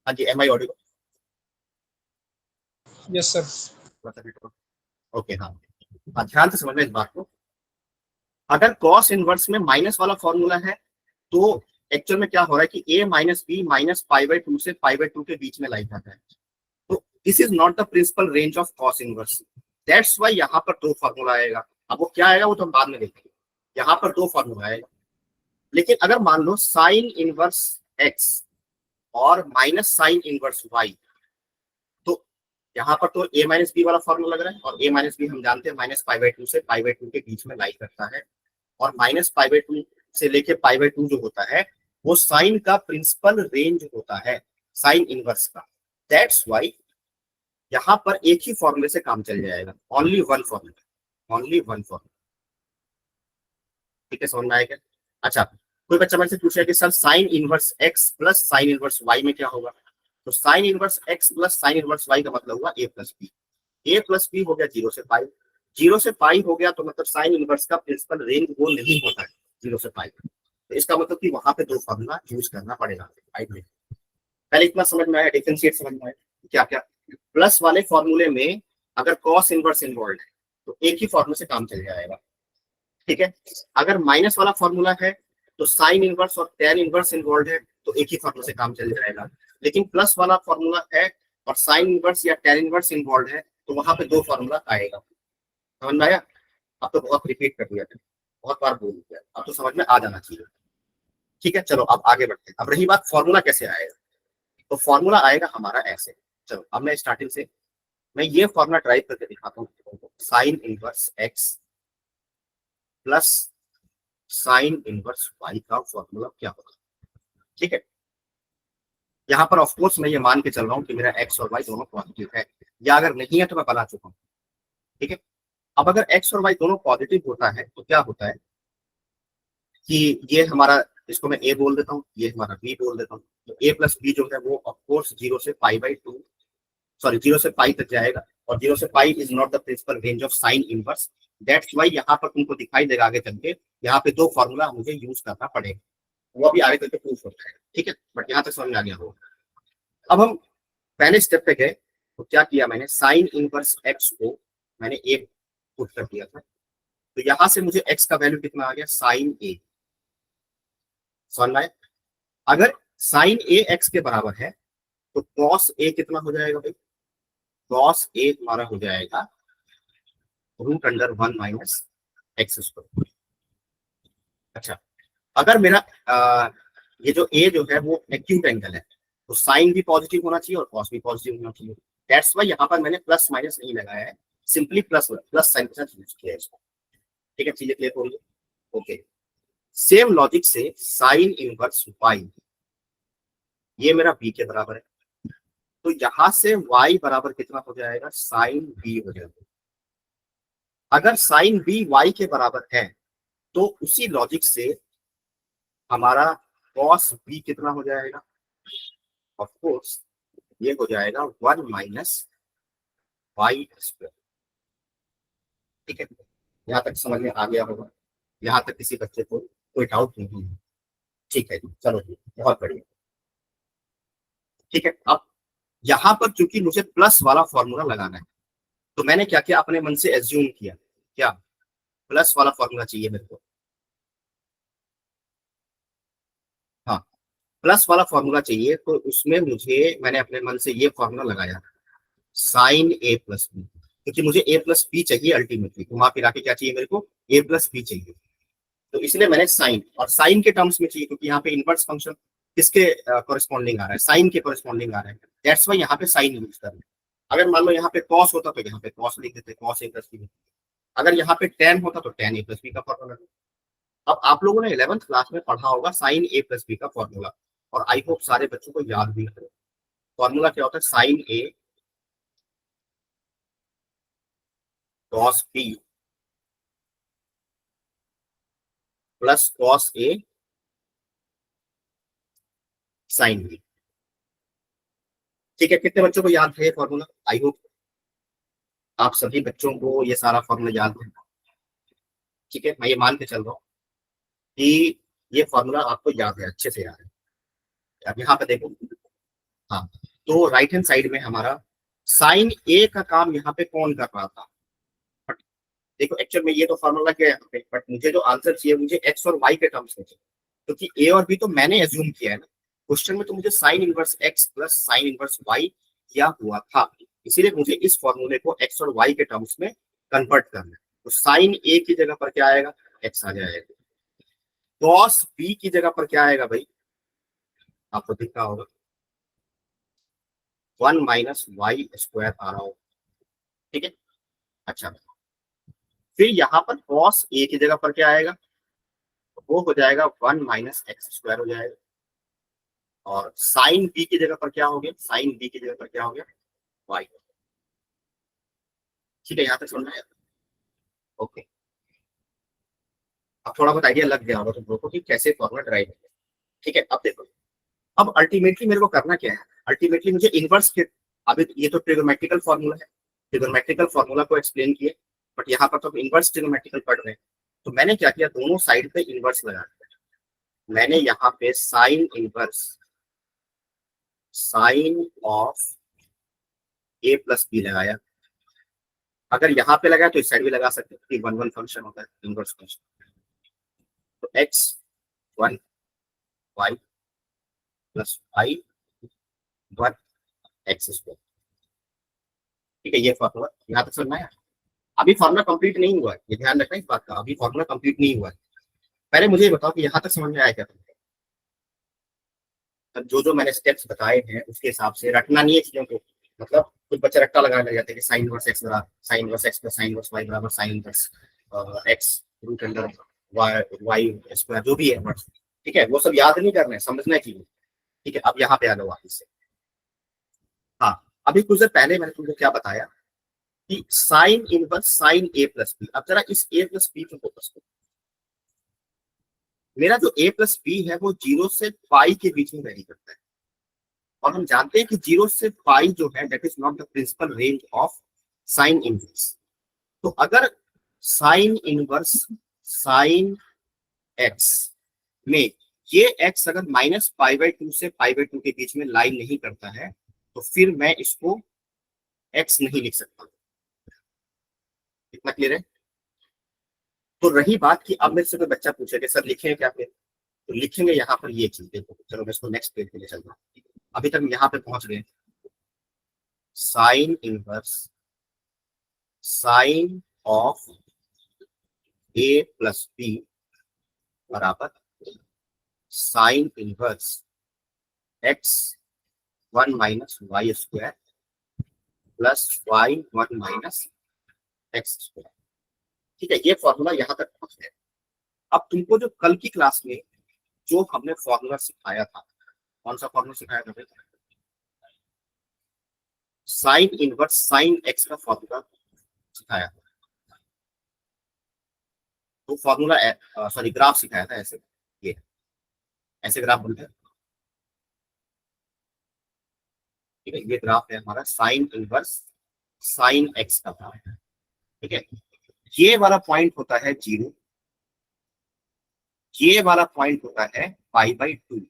हाँ जी, एम आई ऑडियो?
Yes sir.
ओके हाँ, ध्यान से समझना इस बात को। अगर कॉस इनवर्स में माइनस वाला फॉर्मूला है तो एक्चुअल में क्या हो रहा है कि a minus b minus pi by two से पाई बाई टू के बीच में लाई जाता है। तो this is not the principal range of cos inverse, that's why यहाँ पर दो फॉर्मूला आएगा। अब वो क्या आएगा वो तो हम बाद में देखेंगे, यहाँ पर दो फॉर्मूला आएगा। लेकिन अगर मान लो साइन इनवर्स एक्स और माइनस साइन इनवर्स वाई, तो यहाँ पर तो a माइनस बी वाला फॉर्मूला लग रहा है, और a माइनस बी हम जानते हैं माइनस पाई बाई टू से पाई बाई टू के बीच में लाई करता है, और माइनस पाई बाई टू से लेके पाई बाई टू जो होता है वो साइन का प्रिंसिपल रेंज होता है, साइन इनवर्स का। दैट्स वाई यहाँ पर एक ही फॉर्मूले से काम चल जाएगा, only one formula, only one formula. ठीक है, समझ में आएगा? अच्छा, कोई बच्चा मेरे से पूछा कि sir sine inverse x plus sine inverse y में क्या होगा? तो sine inverse x plus sine inverse y का मतलब हुआ a plus b. A plus b हो गया 0 से पाई, 0 से पाई हो गया तो मतलब साइन इनवर्स का प्रिंसिपल रेंज वो नहीं होता है 0 से पाई। तो इसका मतलब कि वहां पे दो फॉर्मूला यूज करना पड़ेगा। पहले इतना समझ में आया, डिफरेंशिएट समझ में आया क्या क्या? प्लस वाले फॉर्मूले में अगर कॉस इनवर्स इन्वॉल्व है तो एक ही फॉर्मूले से काम चल जाएगा। ठीक है, अगर माइनस वाला फॉर्मूला है तो साइन इनवर्स और टेन इनवर्स इन्वॉल्व है तो एक ही फॉर्मूले से काम चल जाएगा। लेकिन प्लस वाला फॉर्मूला है और साइन इनवर्स या टेन इनवर्स इन्वॉल्व है तो वहां पे दो फॉर्मूला आएगा। समझ में आया? अब तो बहुत रिपीट कर दिया, बहुत बार बोल दिया, अब तो समझ में आ जाना चाहिए। ठीक है, चलो अब आगे बढ़ते हैं। अब रही बात फॉर्मूला कैसे आएगा, तो फॉर्मूला आएगा हमारा ऐसे। चलो अब मैं स्टार्टिंग से मैं ये फॉर्मूला ड्राइव करके दिखाता हूँ। Sine inverse x plus sine inverse y का फॉर्मूला क्या होगा? ठीक है, यहाँ पर ऑफ कोर्स मैं ये मान के चल रहा हूँ कि मेरा एक्स और वाई दोनों पॉजिटिव है, या अगर नहीं है तो मैं बना चुका हूँ। ठीक है, अब अगर एक्स और वाई दोनों पॉजिटिव होता है तो क्या होता है कि ये हमारा, इसको मैं ए बोल देता हूँ, ये हमारा बी बोल देता हूँ। तो ए प्लस बी जो है वो ऑफ कोर्स 0 से पाई बाई टू, सॉरी 0 से पाई तक जाएगा, और 0 से pi is not the principal range of sine inverse. That's why यहाँ पर तुमको दिखाई देगा आगे चल के, यहाँ पे दो फॉर्मूला मुझे यूज करना पड़ेगा, वो अभी आगे करके प्रूफ होता है। ठीक है, बट यहाँ तक समझ में आ गया होगा। अब हम पहले स्टेप पे गए तो क्या किया मैंने, साइन इनवर्स एक्स को मैंने ए पुट कर दिया था, तो यहां से मुझे एक्स का वैल्यू कितना आ गया, साइन ए। समझ में आया? अगर साइन ए एक्स के बराबर है तो कॉस ए कितना हो जाएगा भाई? कॉस ए हमारा हो जाएगा root under 1 minus x square. अच्छा, अगर मेरा ये जो ए जो है वो एक्यूट एंगल है तो साइन भी पॉजिटिव होना चाहिए और कॉस भी पॉजिटिव होना चाहिए। दैट्स वाई यहाँ पर मैंने प्लस माइनस नहीं लगाया है, सिंपली प्लस प्लस साइन के साथ यूज किया है इसको। ठीक है, चीजें क्लियर हो गई? ओके, सेम लॉजिक से साइन इनवर्स वाई, ये मेरा बी के बराबर है, तो यहां से y बराबर कितना हो जाएगा, साइन बी हो जाएगा। अगर साइन बी y के बराबर है तो उसी लॉजिक से हमारा cos b कितना हो जाएगा, ऑफ कोर्स ये हो जाएगा 1 माइनस वाई स्क्वायर। ठीक है, यहाँ तक समझ में आ गया होगा, यहाँ तक किसी बच्चे को कोई डाउट नहीं है? ठीक है, चलो जी, बहुत बढ़िया। ठीक है, अब यहाँ पर चूंकि मुझे प्लस वाला फॉर्मूला लगाना है तो मैंने क्या किया, अपने मन से एज्यूम किया, क्या प्लस वाला फॉर्मूला चाहिए मेरे को। हाँ, प्लस वाला फॉर्मूला चाहिए, तो उसमें मुझे मैंने अपने मन से ये फॉर्मूला लगाया, साइन ए प्लस बी, क्योंकि मुझे ए प्लस बी चाहिए अल्टीमेटली, घुमा फिरा के क्या चाहिए मेरे को, ए प्लस बी चाहिए। तो इसलिए मैंने साइन, और साइन के टर्म्स में चाहिए क्योंकि यहाँ पे इनवर्स फंक्शन किसके कॉरेस्पॉन्डिंग आ रहा है, साइन के कॉरेस्पॉन्डिंग आ रहा है। दैट्स वाई यहाँ पे साइन यूज कर रहे हैं। अगर मान लो यहाँ पे कॉस होता तो यहाँ पे कॉस लिख देते, कॉस ए प्लस बी। अगर यहाँ पे टेन होता तो टेन ए प्लस बी का फॉर्मूला। अब आप लोगों ने 11th क्लास में पढ़ा होगा साइन ए प्लस बी का फॉर्मूला, और आई होप सारे बच्चों को याद भी है। फॉर्मूला क्या होता है, sign A cos B plus cos A sine B. ठीक है, कितने बच्चों को याद है फॉर्मूला? आई होप आप सभी बच्चों को ये सारा फॉर्मूला याद है। ठीक है, मैं ये मान के चल रहा हूँ कि ये फॉर्मूला आपको याद है, अच्छे से याद है। अब यहाँ पे देखो, हाँ, तो राइट हैंड साइड में हमारा साइन ए का काम यहाँ पे कौन कर रहा था? बट देखो एक्चुअल में ये तो फॉर्मूला क्या है यहाँ पे, बट मुझे जो आंसर चाहिए मुझे एक्स और वाई के टर्म्स में चाहिए, क्योंकि ए और बी तो मैंने एज्यूम किया है ना क्वेश्चन में, तो मुझे sine inverse x plus sine inverse y किया हुआ था, इसीलिए मुझे इस फॉर्मूले को एक्स और वाई के टर्म्स में कन्वर्ट करना है। तो साइन ए की जगह पर क्या आएगा? एक्स आ जाएगा। कॉस बी की जगह पर क्या आएगा भाई? आपको दिख रहा होगा 1 - y² आ रहा होगा, ठीक है। अच्छा, फिर यहाँ पर कॉस ए की जगह पर क्या आएगा? वो हो जाएगा 1 - x² हो जाएगा। और साइन बी की जगह पर क्या हो गया? साइन बी की जगह पर क्या हो गया? y। ठीक है, यहाँ तक समझ में आया? ओके, अब थोड़ा बहुत आइडिया लग गया होगा तुम लोगों को कि कैसे फॉर्मूला ड्राइव है। ठीक है, अब देखो, अब अल्टीमेटली मेरे को करना क्या है? अल्टीमेटली मुझे इनवर्स के, अभी ये तो ट्रिगोनोमेट्रिकल फॉर्मूला है, ट्रिगोनोमेट्रिकल फॉर्मूला को एक्सप्लेन किए, बट यहाँ पर तो हम इनवर्स ट्रिगोनोमेट्रिकल पढ़ रहे हैं। तो मैंने क्या किया, दोनों साइड पे इनवर्स लगा दिया। मैंने यहाँ पे sine inverse sine of A plus b लगाया। अगर यहाँ पे लगाया तो इस साइड भी लगा सकते हैं, 1 1 फंक्शन होता है, इनवर्स फंक्शन। तो x1 y plus y1 x²। ठीक है, ये फॉर्मूला यहाँ तक समझना है। अभी फॉर्मूला कंप्लीट नहीं हुआ है, ये ध्यान रखना इस बात का, अभी फॉर्मूला कंप्लीट नहीं हुआ है। पहले मुझे बताओ कि यहाँ तक समझ में आया क्या? तब जो जो मैंने स्टेप्स बताए हैं उसके हिसाब से रटना नहीं है चीजों को। मतलब कुछ बच्चे रट्टा लगाने लग जाते हैं कि साइन वर्स एक्स बराबर sine verse X plus sine verse Y बराबर sine verse X root under Y square, जो भी है वर्स। ठीक है, वो सब याद नहीं करना है, समझना है चीजें। ठीक है, अब यहाँ पे आ जाओ वापस से। हाँ, अभी कुछ देर पहले मैंने तुमको क्या बताया कि साइन इनवर्स साइन ए प्लस बी। अब जरा इस ए प्लस बी पे फोकस करो। मेरा जो ए प्लस बी है वो 0 से पाई के बीच में वेरी करता है, और हम जानते हैं कि 0 से पाई जो है that is not the principal range of sine inverse. तो अगर साइन इनवर्स साइन एक्स में ये एक्स अगर -π/2 से π/2 के बीच में लाइन नहीं करता है, तो फिर मैं इसको एक्स नहीं लिख सकता। इतना क्लियर है? तो रही बात कि अब मेरे से कोई बच्चा पूछे कि सर लिखें क्या फिर, तो लिखेंगे यहाँ पर ये चीज। देखो चलो मैं इसको नेक्स्ट पेज पे ले चलता हूँ। अभी तक यहाँ पे पहुंच गए, sine inverse sine of A plus B बराबर sine inverse x1 - y² plus y1 - x²। ठीक है, ये फॉर्मूला यहाँ तक पहुंच गया। अब तुमको जो कल की क्लास में जो हमने फॉर्मूला सिखाया था, कौन सा फॉर्मूला सिखाया था? साइन इनवर्स साइन एक्स का फॉर्मूला सिखाया था। तो फॉर्मूला सॉरी ग्राफ सिखाया था। ऐसे ये ऐसे ग्राफ बनते हैं। ठीक है, ये ग्राफ है हमारा साइन इनवर्स साइन एक्स का ग्राफ है। ठीक है, ये वाला पॉइंट होता है 0, ये वाला पॉइंट होता है π/2,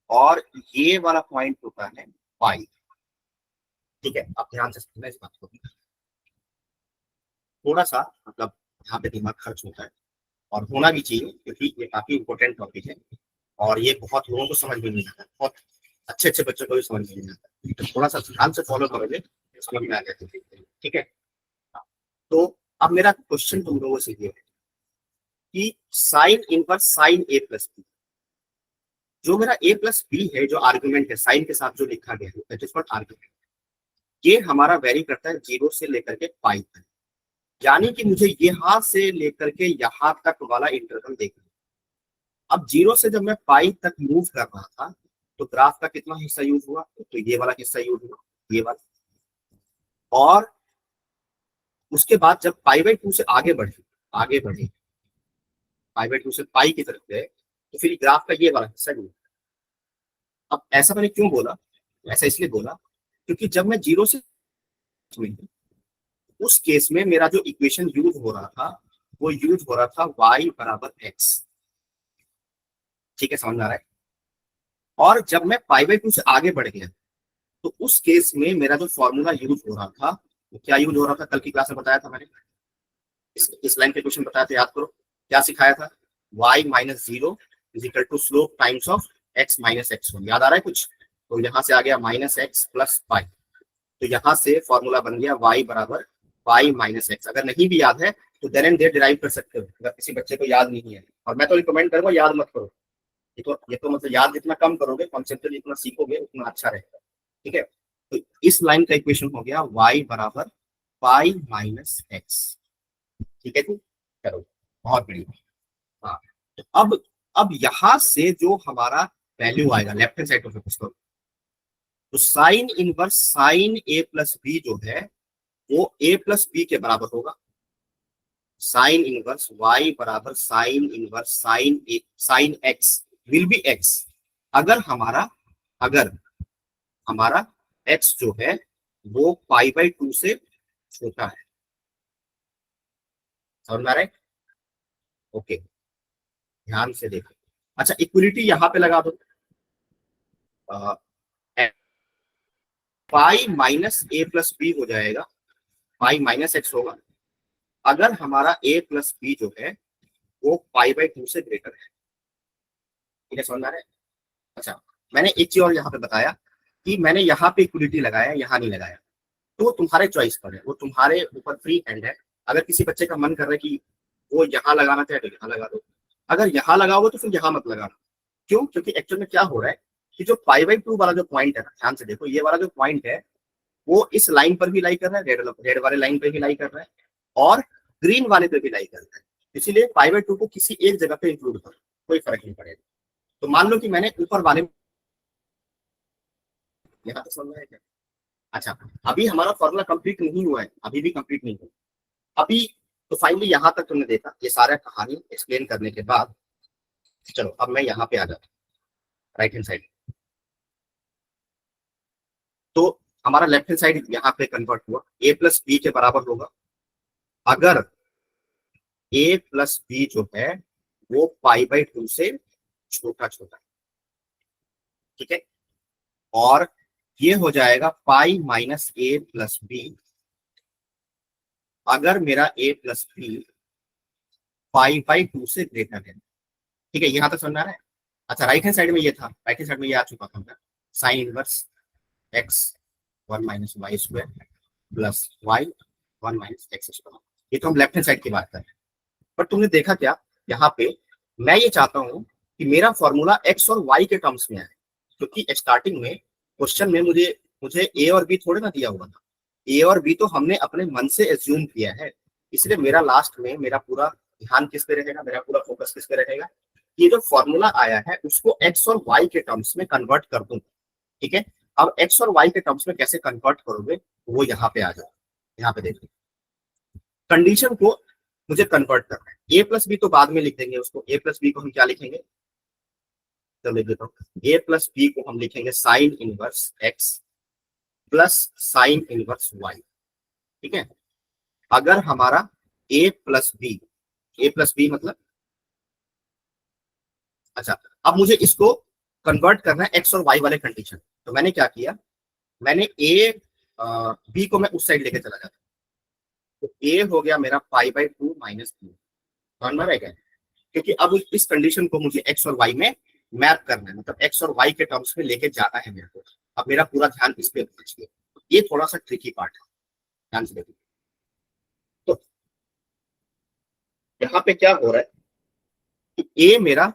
और ये वाला पॉइंट होता है पाई। ठीक है, अब ध्यान से सुनना इस बात को। थोड़ा सा मतलब यहाँ पे दिमाग खर्च होता है, और होना भी चाहिए, क्योंकि ये काफी इंपॉर्टेंट टॉपिक है और ये बहुत लोगों को समझ में नहीं आता, बहुत अच्छे अच्छे बच्चों को भी समझ में नहीं आता। तो थोड़ा सा ध्यान से फॉलो करोगे तो समझ में आ जाएगा। ठीक है, तो अब मेरा क्वेश्चन तुम लोगों से ये है कि साइन इनवर्स साइन ए प्लस बी, जो मेरा ए प्लस बी है, जो आर्गुमेंट है साइन के साथ जो लिखा गया है दैट इज कॉल्ड आर्गुमेंट, ये हमारा वेरी करता है 0 से लेकर के पाई तक। यानी कि मुझे यहां से लेकर के यहां तक वाला इंटरवल देखना। अब 0 से जब मैं पाई तक मूव कर रहा था तो ग्राफ का कितना हिस्सा यूज हुआ? तो ये वाला हिस्सा यूज हुआ, ये वाला। और उसके बाद जब π/2 से आगे बढ़े π/2 से पाई की तरफ गए, तो फिर ग्राफ का ये वाला हिस्सा यूज। अब ऐसा मैंने क्यों बोला? ऐसा इसलिए बोला क्योंकि जब मैं 0 से उस केस में मेरा जो इक्वेशन यूज हो रहा था वो यूज हो रहा था y बराबर x। ठीक है, समझ आ रहा है? और जब मैं π/2 से आगे बढ़ गया तो उस केस में मेरा जो फॉर्मूला यूज हो रहा था वो क्या यूज हो रहा था, कल की क्लास में बताया था मैंने, इस लाइन के क्वेश्चन बताया था, याद करो क्या सिखाया था, y minus zero is equal to slope times of x minus x one. याद आ रहा है कुछ? तो यहाँ से आ गया माइनस एक्स प्लस पाई, तो यहाँ से फॉर्मूला बन गया y बराबर पाई माइनस एक्स। अगर नहीं भी याद है तो देन एंड देयर डिराइव कर सकते हो, अगर किसी बच्चे को याद नहीं है। और मैं तो रिकमेंड करूंगा याद मत करो, ये तो मतलब याद जितना कम करोगे, कॉन्सेप्ट जितना सीखोगे उतना अच्छा रहेगा। ठीक है, तो इस लाइन का इक्वेशन हो गया y बराबर पाई माइनस एक्स। ठीक है, चलो बहुत बढ़िया। हाँ, तो अब यहां से जो हमारा वैल्यू आएगा left hand side of the, तो साइन इनवर्स साइन ए प्लस बी जो है वो ए प्लस बी के बराबर होगा। साइन इनवर्स y बराबर sine inverse sine x will be x, अगर हमारा x जो है वो पाई बाई टू से छोटा है। समझ में आ रहा है? ओके, ध्यान से देखो। अच्छा, इक्वलिटी यहां पे लगा दो, पाई माइनस ए प्लस बी हो जाएगा, पाई माइनस एक्स होगा अगर हमारा ए प्लस बी जो है वो पाई बाई टू से ग्रेटर है। ठीक है, समझ में आ रहा है? अच्छा, मैंने एक चीज और यहाँ पे बताया कि मैंने यहाँ पे इक्वलिटी लगाया, यहाँ नहीं लगाया, तो वो तुम्हारे चॉइस पर है, वो तुम्हारे ऊपर फ्री हैंड है। अगर किसी बच्चे का मन कर रहा है कि वो यहाँ लगाना चाहे तो यहाँ लगा दो, अगर यहाँ लगाओगे तो फिर यहाँ मत लगाना। क्यों? क्योंकि एक्चुअल में क्या हो रहा है कि जो पाई बाई टू वाला जो पॉइंट है ना, ध्यान से देखो, ये वाला जो पॉइंट है वो इस लाइन पर भी लाई कर रहा है, रेड वाले लाइन पर भी लाई कर रहा है और ग्रीन वाले पे भी लाई कर रहा है। इसीलिए पाई बाई टू को किसी एक जगह पे इंक्लूड करो, कोई फर्क नहीं पड़ेगा। तो मान लो कि मैंने ऊपर वाले, यहाँ तो समझ में है क्या? अच्छा, अभी हमारा फॉर्मूला कंप्लीट नहीं हुआ है, अभी भी कंप्लीट नहीं हुआ अभी। तो फाइनली यहाँ तक तुमने देखा, ये सारा कहानी एक्सप्लेन करने के बाद चलो अब मैं यहाँ पे आ जाता हूँ राइट हैंड साइड। तो हमारा लेफ्ट हैंड साइड यहाँ पे कन्वर्ट हुआ, ए प्लस बी के बराबर होगा अगर ए प्लस बी जो है वो पाई बाई टू से छोटा छोटा। ठीक है, और ये हो जाएगा pi minus A plus B अगर मेरा A plus B pi by two से ग्रेटर है। ठीक है, यहां तक समझ आ रहा है? अच्छा, राइट हैंड साइड में ये था, राइट हैंड साइड में ये आ चुका था sine inverse x one minus Y square plus y one minus x square. ये तो हम लेफ्ट हैंड साइड की बात कर रहे हैं। पर तुमने देखा क्या यहाँ पे, मैं ये चाहता हूं कि मेरा फॉर्मूला एक्स और वाई के टर्म्स में आए, क्योंकि स्टार्टिंग में क्वेश्चन में मुझे ए और बी थोड़े ना दिया हुआ था, ए और बी तो हमने अपने मन से एज्यूम किया है। इसलिए मेरा लास्ट में मेरा पूरा ध्यान किस पे रहेगा, मेरा पूरा फोकस किस पे रहेगा, ये जो फॉर्मूला आया है उसको एक्स और वाई के टर्म्स में कन्वर्ट कर दूं। ठीक है, अब एक्स और वाई के टर्म्स में कैसे कन्वर्ट करोगे वो यहाँ पे आ जाओ। यहाँ पे देखो, कंडीशन को मुझे कन्वर्ट करना है, ए प्लस बी तो बाद में लिख देंगे उसको, ए प्लस बी को हम क्या लिखेंगे, तो लिख देता हूँ, ए प्लस बी को हम लिखेंगे sine inverse x plus sine inverse Y. ठीक है, अगर हमारा ए प्लस बी मतलब, अच्छा अब मुझे इसको कन्वर्ट करना है एक्स और वाई वाले कंडीशन। तो मैंने क्या किया, मैंने ए बी को मैं उस साइड लेके चला जाता, तो ए हो गया मेरा pi by two minus two, समझ में रहेगा? क्योंकि अब इस कंडीशन को मुझे एक्स और वाई में मैप करना है, मतलब एक्स और वाई के टर्म्स में लेके जाना है मेरे को। अब मेरा पूरा ध्यान इस पे होना चाहिए, ये थोड़ा सा ट्रिकी पार्ट है, ध्यान से देखिए। तो यहाँ पे क्या हो रहा है कि ए मेरा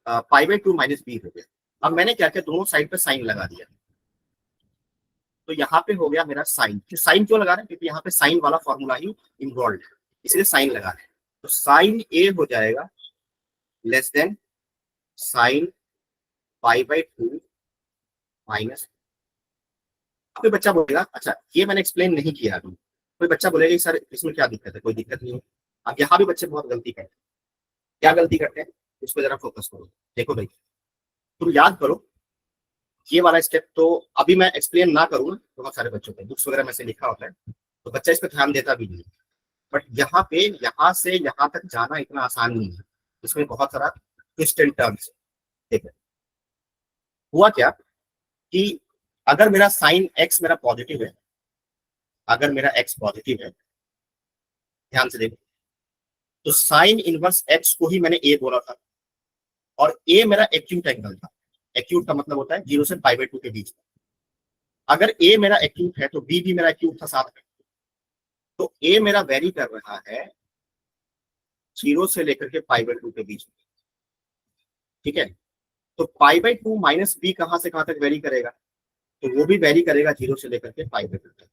pi by two minus b हो गया। अब मैंने क्या किया, दोनों साइड पे साइन लगा दिया, तो यहाँ पे हो गया मेरा साइन। साइन क्यों लगा रहे हैं? क्योंकि यहाँ पे साइन वाला फॉर्मूला ही इन्वॉल्व है, इसलिए साइन लगा रहे हैं। तो साइन ए हो जाएगा less than sine pi by two minus. कोई बच्चा बोलेगा, अच्छा ये मैंने एक्सप्लेन नहीं किया अभी, कोई बच्चा बोलेगा सर इसमें क्या दिक्कत है? कोई दिक्कत नहीं है। अब यहाँ भी बच्चे बहुत गलती करते हैं, क्या गलती करते हैं उस पर जरा फोकस करो। देखो भाई, तुम याद करो, ये वाला स्टेप तो अभी मैं एक्सप्लेन ना करूँ ना, बहुत सारे बच्चों को बुक्स वगैरह में से लिखा होता है तो बच्चा इस पर ध्यान देता भी नहीं, बट यहाँ पे यहाँ से यहाँ तक जाना इतना आसान नहीं है, इसमें बहुत सारा ट्विस्ट एंड टर्न्स। ठीक है, हुआ क्या कि अगर मेरा साइन एक्स मेरा पॉजिटिव है, अगर मेरा एक्स पॉजिटिव है, ध्यान से देखो, तो साइन इनवर्स एक्स को ही मैंने ए बोला था, और ए मेरा एक्यूट एंगल था। एक्यूट का मतलब होता है 0 से π/2 के बीच में। अगर ए मेरा एक्यूट है तो बी भी मेरा एक्यूट था साथ में। तो ए मेरा वेरी कर रहा है 0 से लेकर के π/2 के बीच में, ठीक है। तो π/2 माइनस बी कहां से कहां तक वेरी करेगा, तो वो भी वेरी करेगा 0 से लेकर के π/2 तक।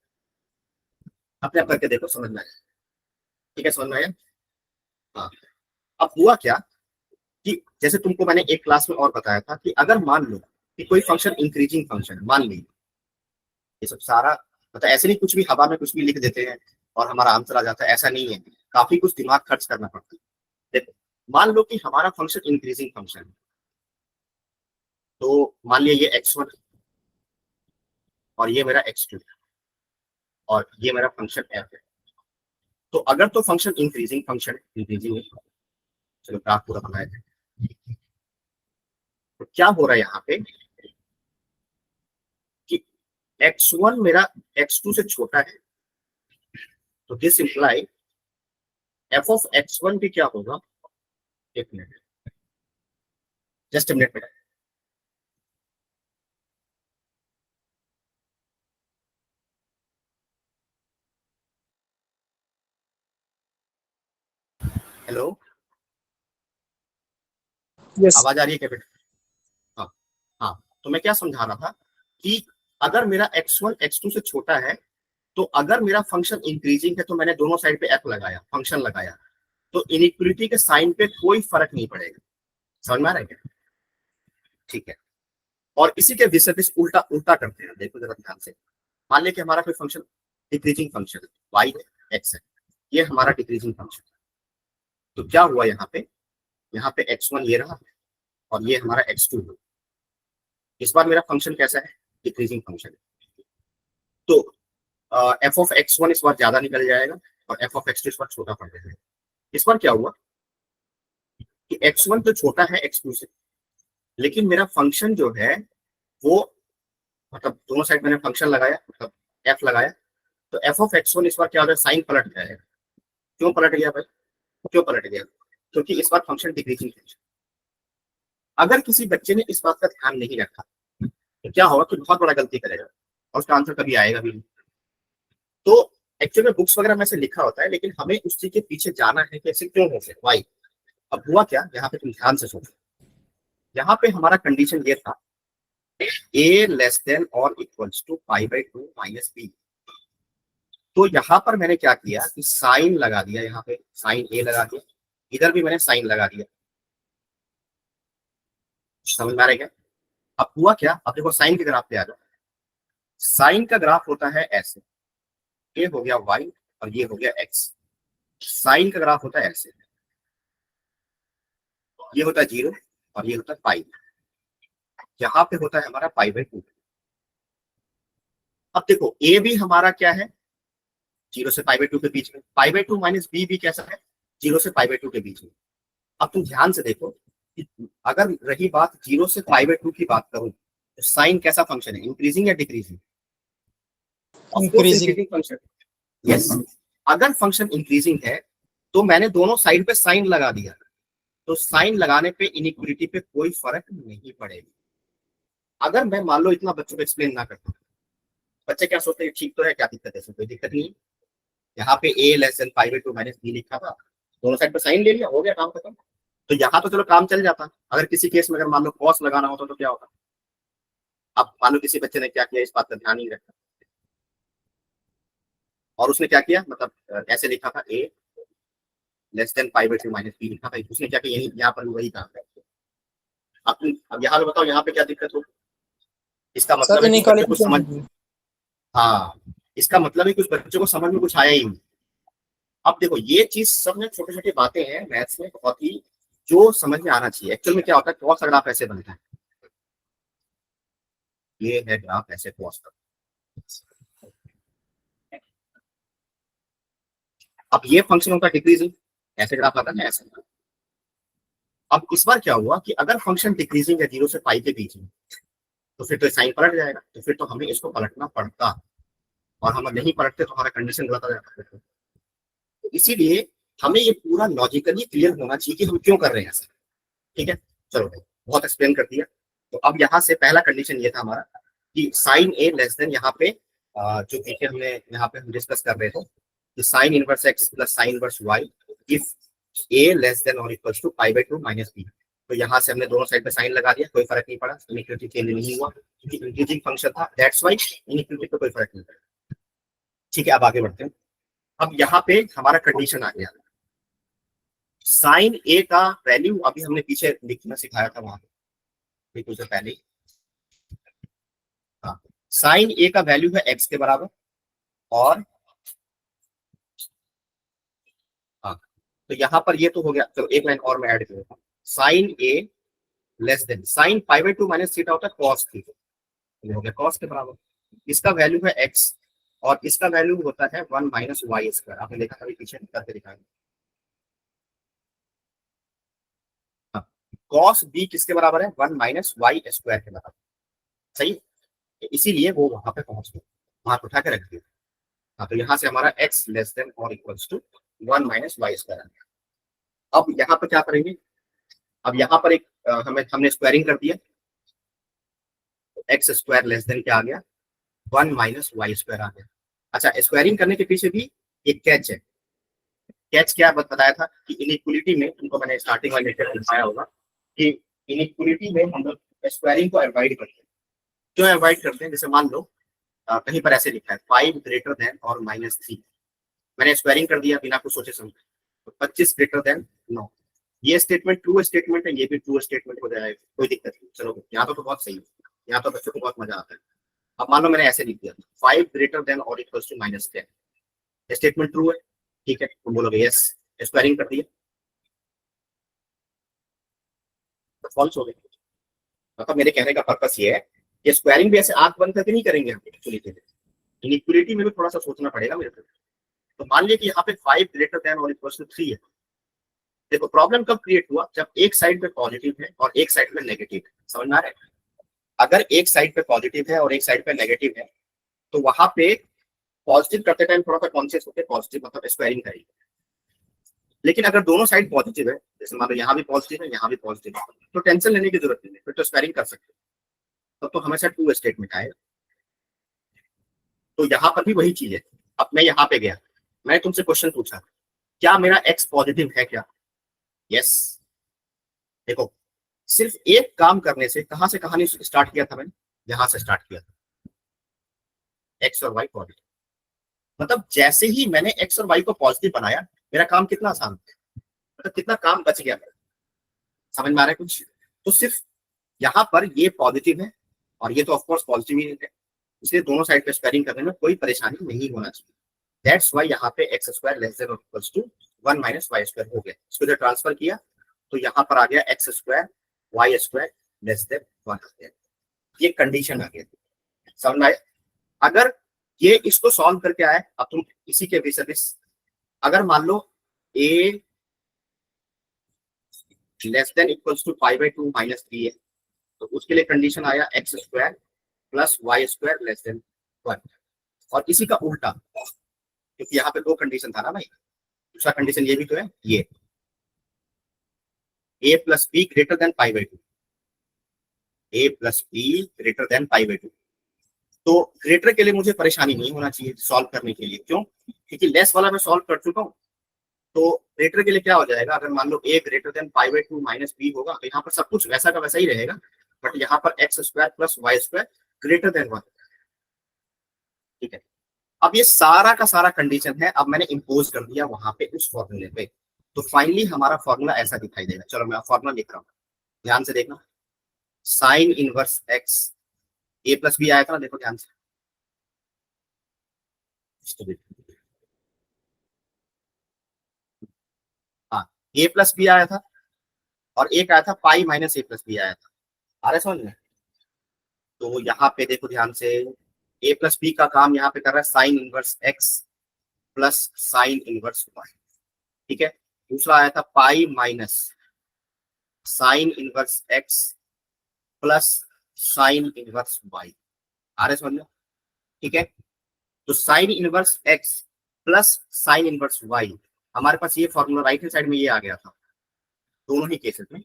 अपने आप करके देखो, समझ में आया? ठीक है, समझ में आया? हाँ। अब हुआ क्या कि जैसे तुमको मैंने एक क्लास में और बताया था कि अगर मान लो कि कोई फंक्शन इंक्रीजिंग फंक्शन, मान ली ये सब सारा, मतलब ऐसे नहीं कुछ भी हवा में कुछ भी लिख देते हैं और हमारा आंसर आ जाता है, ऐसा नहीं है। काफी कुछ दिमाग खर्च करना पड़ता है। देखो, मान लो कि हमारा फंक्शन इंक्रीजिंग फंक्शन है, तो मान लिया ये x1 और ये मेरा x2 और ये मेरा फंक्शन f है। तो अगर तो फंक्शन इंक्रीजिंग फंक्शन इंक्रीजिंग है, चलो ग्राफ पूरा बनाया जाए। तो क्या हो रहा है यहाँ पे कि x1 मेरा x2 से छोटा है, तो this imply f of x1 भी क्या होगा, एक मिनट, जस्ट मिनट में। हेलो,
यस
आवाज आ रही है क्या बेटा? हाँ हाँ। तो मैं क्या समझा रहा था कि अगर मेरा x1 x2 से छोटा है, तो अगर मेरा फंक्शन इंक्रीजिंग है तो मैंने दोनों साइड पे f लगाया, फंक्शन लगाया, तो इनइक्वलिटी के साइन पे कोई फर्क नहीं पड़ेगा। समझ में आ रहा है क्या? ठीक है। और इसी के विपरीत उल्टा उल्टा करते हैं, देखो जरा ध्यान से। मान लिया कि हमारा कोई फंक्शन डिक्रीजिंग फंक्शन है, y है, x है, ये हमारा डिक्रीजिंग फंक्शन है। तो क्या हुआ यहाँ पे x1 ये रहा और ये हमारा x2 है। इस बार मेरा फंक्शन कैसा है, डिक्रीजिंग फंक्शन है। तो एफ ऑफ x1 इस बार ज्यादा निकल जाएगा और एफ ऑफ x2 इस बार छोटा पड़ जाएगा। इस बार क्या हुआ कि x1 तो छोटा है x2 से, लेकिन मेरा फंक्शन जो है वो, मतलब दोनों साइड मैंने फंक्शन लगाया, मतलब f लगाया, तो एफ ऑफ x1 इस बार क्या हो जाए, साइन पलट जाएगा। क्यों पलट गया भाई, क्यों पलट गया? क्योंकि इस बार फंक्शन डिक्रीजिंग फंक्शन। अगर किसी बच्चे ने इस बात का ध्यान नहीं रखा तो क्या होगा कि बहुत बड़ा गलती करेगा और उसका आंसर कभी आएगा भी नहीं। तो एक्चुअली में बुक्स वगैरह में से लिखा होता है, लेकिन हमें उस चीज के पीछे जाना है कि ऐसे क्यों हो गया, वाई। अब हुआ क्या, यहाँ पे तुम ध्यान से सोचो। यहाँ पे हमारा कंडीशन ये था, a लेस देन और इक्वल्स टू π/2 माइनस बी। तो यहाँ पर मैंने क्या किया कि साइन लगा दिया, यहाँ पे साइन a लगा दिया, इधर भी मैंने साइन लगा दिया। समझ में आ रहा है क्या? अब हुआ क्या, अब देखो साइन के ग्राफ पे आ जाओ। साइन का ग्राफ होता है ऐसे, ये हो गया y और ये हो गया x। साइन का ग्राफ होता है ऐसे, ये होता है 0 और ये होता है पाई। यहाँ पे होता है हमारा π/2। अब देखो a भी हमारा क्या है, 0 से π/2 के बीच में, π/2 माइनस बी भी कैसा है, 0 से π/2 के बीच में। अब तुम ध्यान से देखो कि अगर रही बात 0 से π/2 की बात करूं, तो साइन कैसा फंक्शन है, इंक्रीजिंग या decreasing? Of course
increasing.
Increasing function. Yes, अगर फंक्शन इंक्रीजिंग है तो मैंने दोनों साइड पे साइन लगा दिया, तो साइन लगाने पे इनइक्वलिटी पे कोई फर्क नहीं पड़ेगा। अगर मैं मान लो इतना बच्चों को एक्सप्लेन ना करता, बच्चे क्या सोचते हैं, ठीक तो है, क्या दिक्कत है, कोई दिक्कत नहीं है। यहाँ पे a less than π/2 minus B लिखा था, दोनों साइड पे साइन ले लिया, हो गया काम खत्म। तो यहाँ तो चलो काम चल जाता। अगर किसी केस में अगर मान लो कॉस लगाना होता तो क्या होता? अब मान लो किसी बच्चे ने क्या किया, इस बात का ध्यान नहीं रखा और उसने क्या किया, मतलब ऐसे लिखा था a less than π/2 minus B लिखा था, उसने क्या किया, यही यहाँ पर वही काम है। अब यहाँ पे बताओ, यहाँ पे क्या दिक्कत होगी? इसका मतलब
सर
है कुछ बच्चों
इनइक्वालिटी
को समझ, हाँ, इसका मतलब है कुछ बच्चों को समझ में कुछ आया ही नहीं। अब देखो ये चीज सब में छोटी छोटी बातें हैं मैथ्स में, बहुत ही जो समझ में आना चाहिए। एक्चुअल में क्या होता है, कॉस का ग्राफ ऐसे बनता है, ये है ग्राफ ऐसे कॉस का। अब ये फंक्शन होता है डिक्रीजिंग, ऐसे ग्राफ आता है ऐसे। अब इस बार क्या हुआ कि अगर फंक्शन डिक्रीजिंग है 0 से पाई के बीच में, तो फिर तो साइन पलट जाएगा, तो फिर तो हमें इसको पलटना पड़ता, और हम नहीं पलटते तो हमारा कंडीशन गलत आ जाता है। तो इसीलिए हमें ये पूरा लॉजिकली क्लियर होना चाहिए कि हम क्यों कर रहे हैं ऐसा। ठीक है, चलो भाई, बहुत एक्सप्लेन कर दिया। तो अब यहाँ से पहला कंडीशन ये था हमारा कि साइन ए लेस देन, यहाँ पे जो देखिए हमने यहाँ पे हम डिस्कस कर रहे थे कि sine inverse x plus sine inverse Y if A less than और equals to pi by two minus B. तो यहाँ से हमने दोनों साइड पे साइन लगा दिया, कोई फर्क नहीं पड़ा, इनइक्वालिटी चेंज नहीं हुआ क्योंकि इंक्रीजिंग फंक्शन था, दैट्स व्हाई इनइक्वालिटी पे कोई फर्क नहीं पड़ा। ठीक है, अब आगे बढ़ते हैं। अब यहाँ पे हमारा कंडीशन आ गया, साइन ए का वैल्यू अभी हमने पीछे लिखना सिखाया था वहां पे कुछ पहले ही। हाँ, साइन ए का वैल्यू है एक्स के बराबर, और हाँ, तो यहाँ पर ये तो हो गया। चलो एक लाइन और मैं ऐड करूंगा, sine a less than sine pi by two minus theta होता है कॉस थीटा, ये हो गया कॉस के बराबर। इसका वैल्यू है एक्स, और इसका वैल्यू होता है 1 माइनस वाई स्क्वायर। आपने देखा था पीछे करके दिखाया। हाँ, कॉस बी किसके बराबर है, 1 माइनस वाई स्क्वायर के बराबर। सही है? इसीलिए वो वहां पे पहुंच गया, वहां पे उठा के रख दिया। हाँ, तो यहाँ से हमारा एक्स लेस देन और equals to 1 minus Y square आ गया। अब यहाँ पर क्या करेंगे, अब यहाँ पर एक हमने स्क्वायरिंग कर दिया, एक्स स्क्वायर लेस देन क्या आ गया, 1 माइनस वाई स्क्वायर आ गया। अच्छा, स्क्वायरिंग करने के पीछे भी एक कैच है। कैच क्या बताया था कि इनइक्वलिटी में, तुमको मैंने स्टार्टिंग वाले लेक्चर में बताया होगा कि इनइक्वलिटी में हम लोग स्क्वायरिंग को अवॉइड करते हैं। क्यों अवॉइड करते हैं, जैसे मान लो कहीं पर ऐसे लिखा है 5 ग्रेटर देन और माइनस 3, मैंने स्क्वायरिंग कर दिया बिना कुछ सोचे समझे, तो 25 ग्रेटर देन 9। ये स्टेटमेंट ट्रू स्टेटमेंट है, ये भी ट्रू स्टेटमेंट हो जाएगा, कोई दिक्कत नहीं। चलो यहाँ तो बहुत सही है, यहाँ तो बच्चों को बहुत मजा आता है। अब मान लो मैंने ऐसे लिख दिया 5 ग्रेटर देन और equals to minus 10, statement true है, ठीक है, तो बोलोगे यस, स्क्वायरिंग कर दिया तो फॉल्स हो गया। मतलब मेरे कहने का पर्पस ये है कि स्क्वायरिंग भी ऐसे आंख बंद करके नहीं करेंगे हम एक्चुअली, इनइक्वलिटी में भी थोड़ा सा सोचना पड़ेगा मेरे को। तो मान लिया कि यहाँ पे 5 ग्रेटर देन और इक्वल्स टू 3 है। देखो प्रॉब्लम कब क्रिएट हुआ, जब एक साइड पे पॉजिटिव है और एक साइड पे नेगेटिव है। समझ में आ रहा है? अगर एक साइड पे पॉजिटिव है और एक साइड पे नेगेटिव है, तो वहां पे पॉजिटिव करते टाइम थोड़ा सा कॉन्शियस होकर पॉजिटिव मतलब स्क्वायरिंग करेंगे। लेकिन अगर दोनों साइड पॉजिटिव है, जैसे मान लो यहाँ भी पॉजिटिव है यहाँ भी पॉजिटिव है, तो टेंशन लेने की जरूरत नहीं है, फिर तो स्क्वायरिंग कर सकते हैं। तब तो हमेशा ट्रू स्टेटमेंट आएगा। तो यहाँ पर भी वही चीज है। अब मैं यहाँ पे गया, मैंने तुमसे क्वेश्चन पूछा क्या मेरा एक्स पॉजिटिव है क्या, यस। देखो सिर्फ एक काम करने से कहां से कहानी स्टार्ट किया था मैंने, यहां से स्टार्ट किया था, एक्स और वाई पॉजिटिव। मतलब जैसे ही मैंने एक्स और वाई को पॉजिटिव बनाया, मेरा काम कितना आसान था, मतलब कितना काम बच गया मेरा। समझ में आ रहा है कुछ? तो सिर्फ यहाँ पर ये पॉजिटिव है और ये तो ऑफकोर्स पॉजिटिव ही है, इसलिए दोनों साइड पे स्क्वायरिंग करने में कोई परेशानी नहीं होना चाहिए। दैट्स वाई यहाँ पे x square less than equals to 1 minus Y square हो गया। इसको जब ट्रांसफर किया तो यहाँ पर आ गया x square y square less than 1। ये कंडीशन आ गया, समझ में आया? अगर ये इसको सॉल्व करके आए, अब तुम इसी के बेसिस, अगर मान लो A less than equals to pi by two minus 3 है, तो उसके लिए कंडीशन आया X square plus Y square less than 1। और इसी का उल्टा, क्योंकि यहाँ पे दो कंडीशन था ना भाई, दूसरा कंडीशन ये भी तो है, ये A plus B greater than pi by two, A plus B greater than pi by two. तो ग्रेटर के लिए मुझे परेशानी नहीं होना चाहिए सॉल्व करने के लिए, क्यों? क्योंकि लेस वाला मैं सॉल्व कर चुका हूँ। तो ग्रेटर के लिए क्या हो जाएगा, अगर मान लो A greater than pi by two minus B होगा, तो यहाँ पर सब कुछ वैसा का वैसा ही रहेगा, बट यहाँ पर x square plus Y square greater than 1। ठीक है, अब ये सारा का सारा कंडीशन है, अब मैंने इम्पोज कर दिया वहां पे उस फॉर्मूले पे। तो फाइनली हमारा फॉर्मूला ऐसा दिखाई देगा। चलो मैं फॉर्मूला लिख रहा हूँ, ध्यान से देखना। साइन इनवर्स एक्स, ए प्लस बी आया था ना, देखो ध्यान से। हाँ, ए प्लस बी आया था और एक आया था pi minus A plus B आया था। आ रहा है समझ में? तो यहाँ पे देखो ध्यान से, ए प्लस बी का काम यहाँ पे कर रहा है sine inverse x plus sine inverse Y. ठीक है, दूसरा आया था pi minus sine inverse x plus sine inverse Y. आ रहे समझ लो, ठीक है। तो sine inverse x plus sine inverse Y, हमारे पास ये फॉर्मूला राइट हैंड साइड में ये आ गया था दोनों ही केसेस में।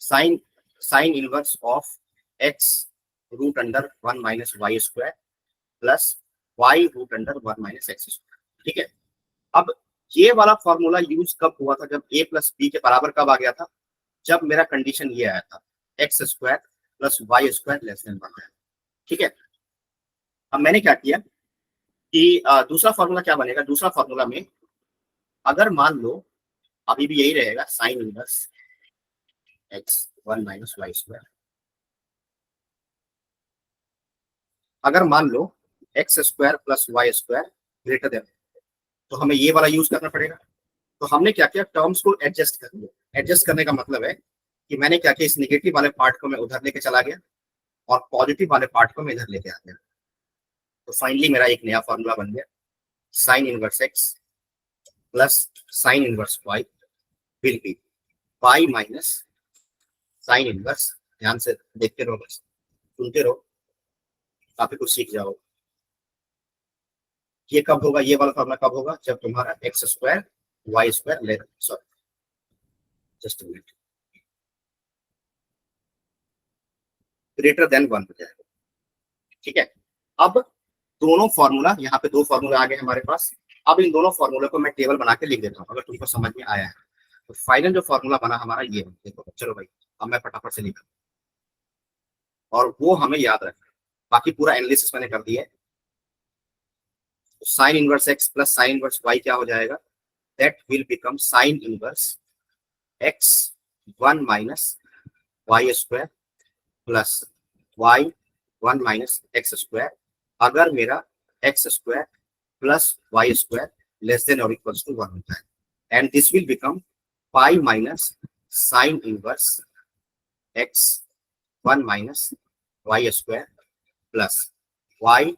Sine sine inverse of x root under 1 - y² plus y root under 1 - x²। ठीक है। अब ये वाला फॉर्मूला यूज कब हुआ था? जब a प्लस बी के बराबर कब आ गया था? जब मेरा कंडीशन ये आया था x² plus y² less than 1। ठीक है। अब मैंने क्या किया कि दूसरा फॉर्मूला क्या बनेगा? दूसरा फॉर्मूला में अगर मान लो अभी भी यही रहेगा साइन इनवर्स x 1 - y²। अगर मान लो x² plus y² greater than, तो हमें ये वाला यूज करना पड़ेगा। तो हमने क्या किया? टर्म्स को एडजस्ट कर लिया। एडजस्ट करने का मतलब है कि मैंने क्या किया, इस नेगेटिव वाले पार्ट को मैं उधर लेके चला गया और पॉजिटिव वाले पार्ट को मैं इधर लेके आ गया। तो फाइनली मेरा एक नया फॉर्मूला बन गया, sine inverse x plus sine inverse y will be pi minus sine inverse. ध्यान से देखते रहो, बस सुनते रहो, काफी कुछ सीख जाओ। ये कब होगा? ये वाला फॉर्मूला कब होगा? जब तुम्हारा x² y² ले, sorry just minute, greater than 1 हो जाएगा। ठीक है। अब दोनों फॉर्मूला, यहाँ पे दो फॉर्मूला आ गए हमारे पास। अब इन दोनों फॉर्मूले को मैं टेबल बना के लिख देता हूँ, अगर तुमको समझ में आया है। तो फाइनल जो फॉर्मूला बना हमारा ये है, देखो चलो भाई, अब मैं फटाफट से लिखा और वो हमें याद रखना। बाकी पूरा एनालिसिस मैंने कर दिया है। तो sine inverse x plus sine inverse y क्या हो जाएगा? That will become sine inverse x 1 - y² plus y 1 - x², अगर मेरा x² plus y² less than और इक्वल्स टू 1 होता है। And this will become pi minus sine inverse x 1 - y² plus y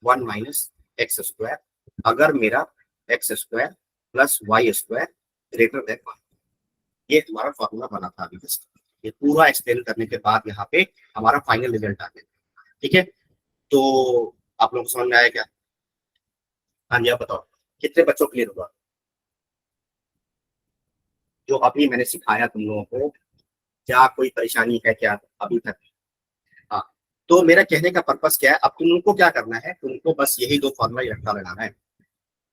1 - x², अगर मेरा x² plus y² greater than 1। ये हमारा formula बना था अभी जस्ट। ये पूरा एक्सप्लेन करने के बाद यहाँ पे हमारा फाइनल रिजल्ट आ गया। ठीक है। तो आप लोगों को समझ में आया क्या? हाँ जी, आप बताओ कितने बच्चों क्लियर हुआ जो अभी मैंने सिखाया तुम लोगों को? क्या कोई परेशानी है क्या अभी तक? हाँ। तो मेरा कहने का पर्पस क्या है, अब तुम लोग को क्या करना है? तुमको बस यही दो फॉर्मूला रट्टा लगाना है।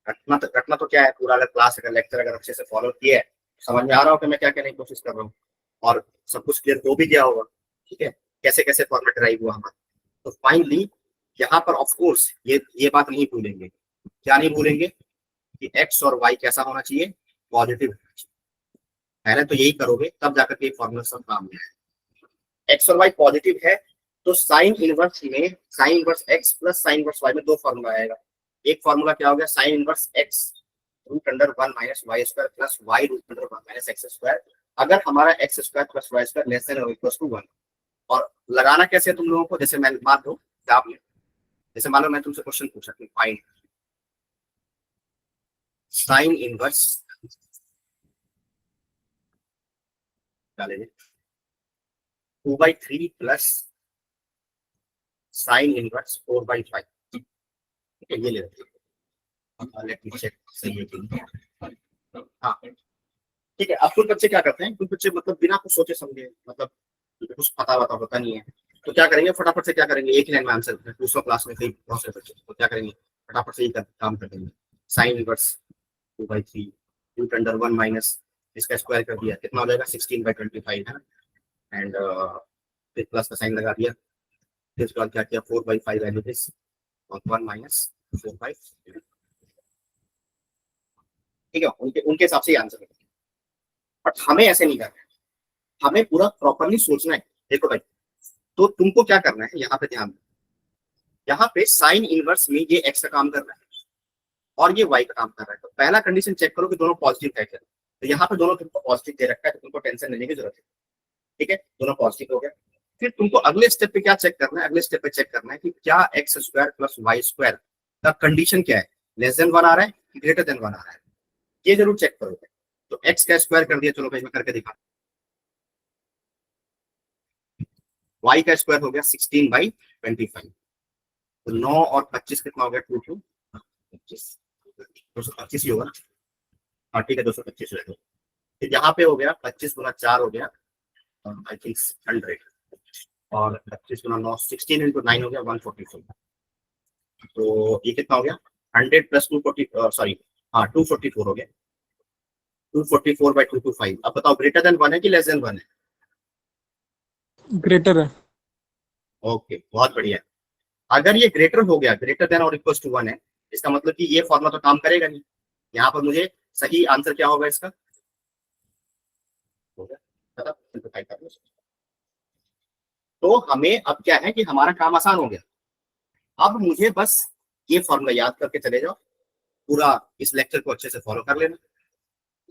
रटना तो क्या है, पूरा अगर क्लास अगर लेक्चर अगर अच्छे से फॉलो किया है, समझ में आ रहा हो कि मैं क्या कहने की कोशिश कर रहा हूँ, और सब कुछ क्लियर हो भी गया होगा। ठीक है। कैसे कैसे फॉर्मेट ड्राइव हुआ हमारा। तो फाइनली यहाँ पर ऑफ कोर्स ये बात नहीं भूलेंगे। क्या नहीं भूलेंगे? कि एक्स और वाई कैसा होना चाहिए? पॉजिटिव होना चाहिए। पहले तो यही करोगे तब जाकर के फॉर्मूला सब काम में आएगा। एक्स और वाई पॉजिटिव है तो साइन इनवर्स में sine inverse x plus sine inverse y में दो फॉर्मूला आएगा। एक फॉर्मूला क्या हो गया? Sine inverse x root under 1 - y² plus y root under 1 - x², अगर हमारा x² plus y² less than और इक्वल टू 1। और लगाना कैसे है तुम लोगों को? जैसे मैं मान लो जैसे मान लो मैं तुमसे क्वेश्चन पूछा कि find sign inverse 2/3 plus sine inverse 4/5। ये ले लेते हैं, लेट मी चेक सही है कि नहीं। हाँ ठीक है। अब कुछ बच्चे क्या करते हैं, कुछ बच्चे मतलब बिना कुछ सोचे समझे, मतलब कुछ पता होता नहीं है, तो क्या करेंगे फटाफट से, क्या करेंगे एक लाइन में आंसर। दूसरा क्लास में कई बहुत से बच्चे तो क्या करेंगे, फटाफट से ही काम कर देंगे। Sine inverse 2/3 root under 1 minus इसका स्क्वायर कर दिया, कितना हो जाएगा? 16/25 है ना। एंड फिर प्लस का साइन लगा दिया, फिर उसके बाद क्या किया? 4/5 वैल्यू दिस और 1 - 4/5। ठीक है। उनके उनके हिसाब से ही आंसर है। बट हमें ऐसे नहीं करना है, हमें पूरा प्रॉपरली सोचना है। देखो भाई, तो तुमको क्या करना है, यहाँ पे ध्यान दो। यहाँ पे साइन इनवर्स में ये एक्स का काम कर रहा है और ये वाई का काम कर रहा है। तो पहला कंडीशन चेक करो कि दोनों पॉजिटिव है क्या। तो यहाँ पे दोनों तुमको पॉजिटिव दे रखा है, तो तुमको टेंशन लेने की जरूरत है। ठीक है, दोनों पॉजिटिव हो गया। फिर तुमको अगले स्टेप पे क्या चेक करना है? अगले स्टेप पे चेक करना है कि क्या x² प्लस y² का कंडीशन क्या है? लेस देन 1 आ रहा है, ग्रेटर देन 1 आ रहा है? ये जरूर चेक करोगे। तो x का स्क्वायर कर दिया, चलो भाई मैं करके दिखा। y का स्क्वायर हो गया 16/25, तो 9 और 25 कितना हो गया 225, 225 ही होगा ना। हाँ ठीक है 225 रहेगा। फिर यहाँ पे हो गया 25 गुना 4 हो गया आई थिंक 100, और 25 गुना 9 16 इंटू 9 हो गया 144, तो ये कितना हो गया 100 प्लस 240 सॉरी हाँ 244 हो गया 244/225। अब बताओ ग्रेटर देन 1 है कि लेस देन 1 है?
ग्रेटर है।
ओके बहुत बढ़िया। अगर ये ग्रेटर हो गया, ग्रेटर देन और इक्वल टू 1 है, इसका मतलब कि ये फॉर्मूला तो काम करेगा नहीं। यहाँ पर मुझे सही आंसर क्या होगा इसका, हो गया पता, सिंपलीफाई कर लो। तो हमें अब क्या है कि हमारा काम आसान हो गया। अब मुझे बस ये फॉर्मूला याद करके चले जाओ, पूरा इस लेक्चर को अच्छे से फॉलो कर लेना।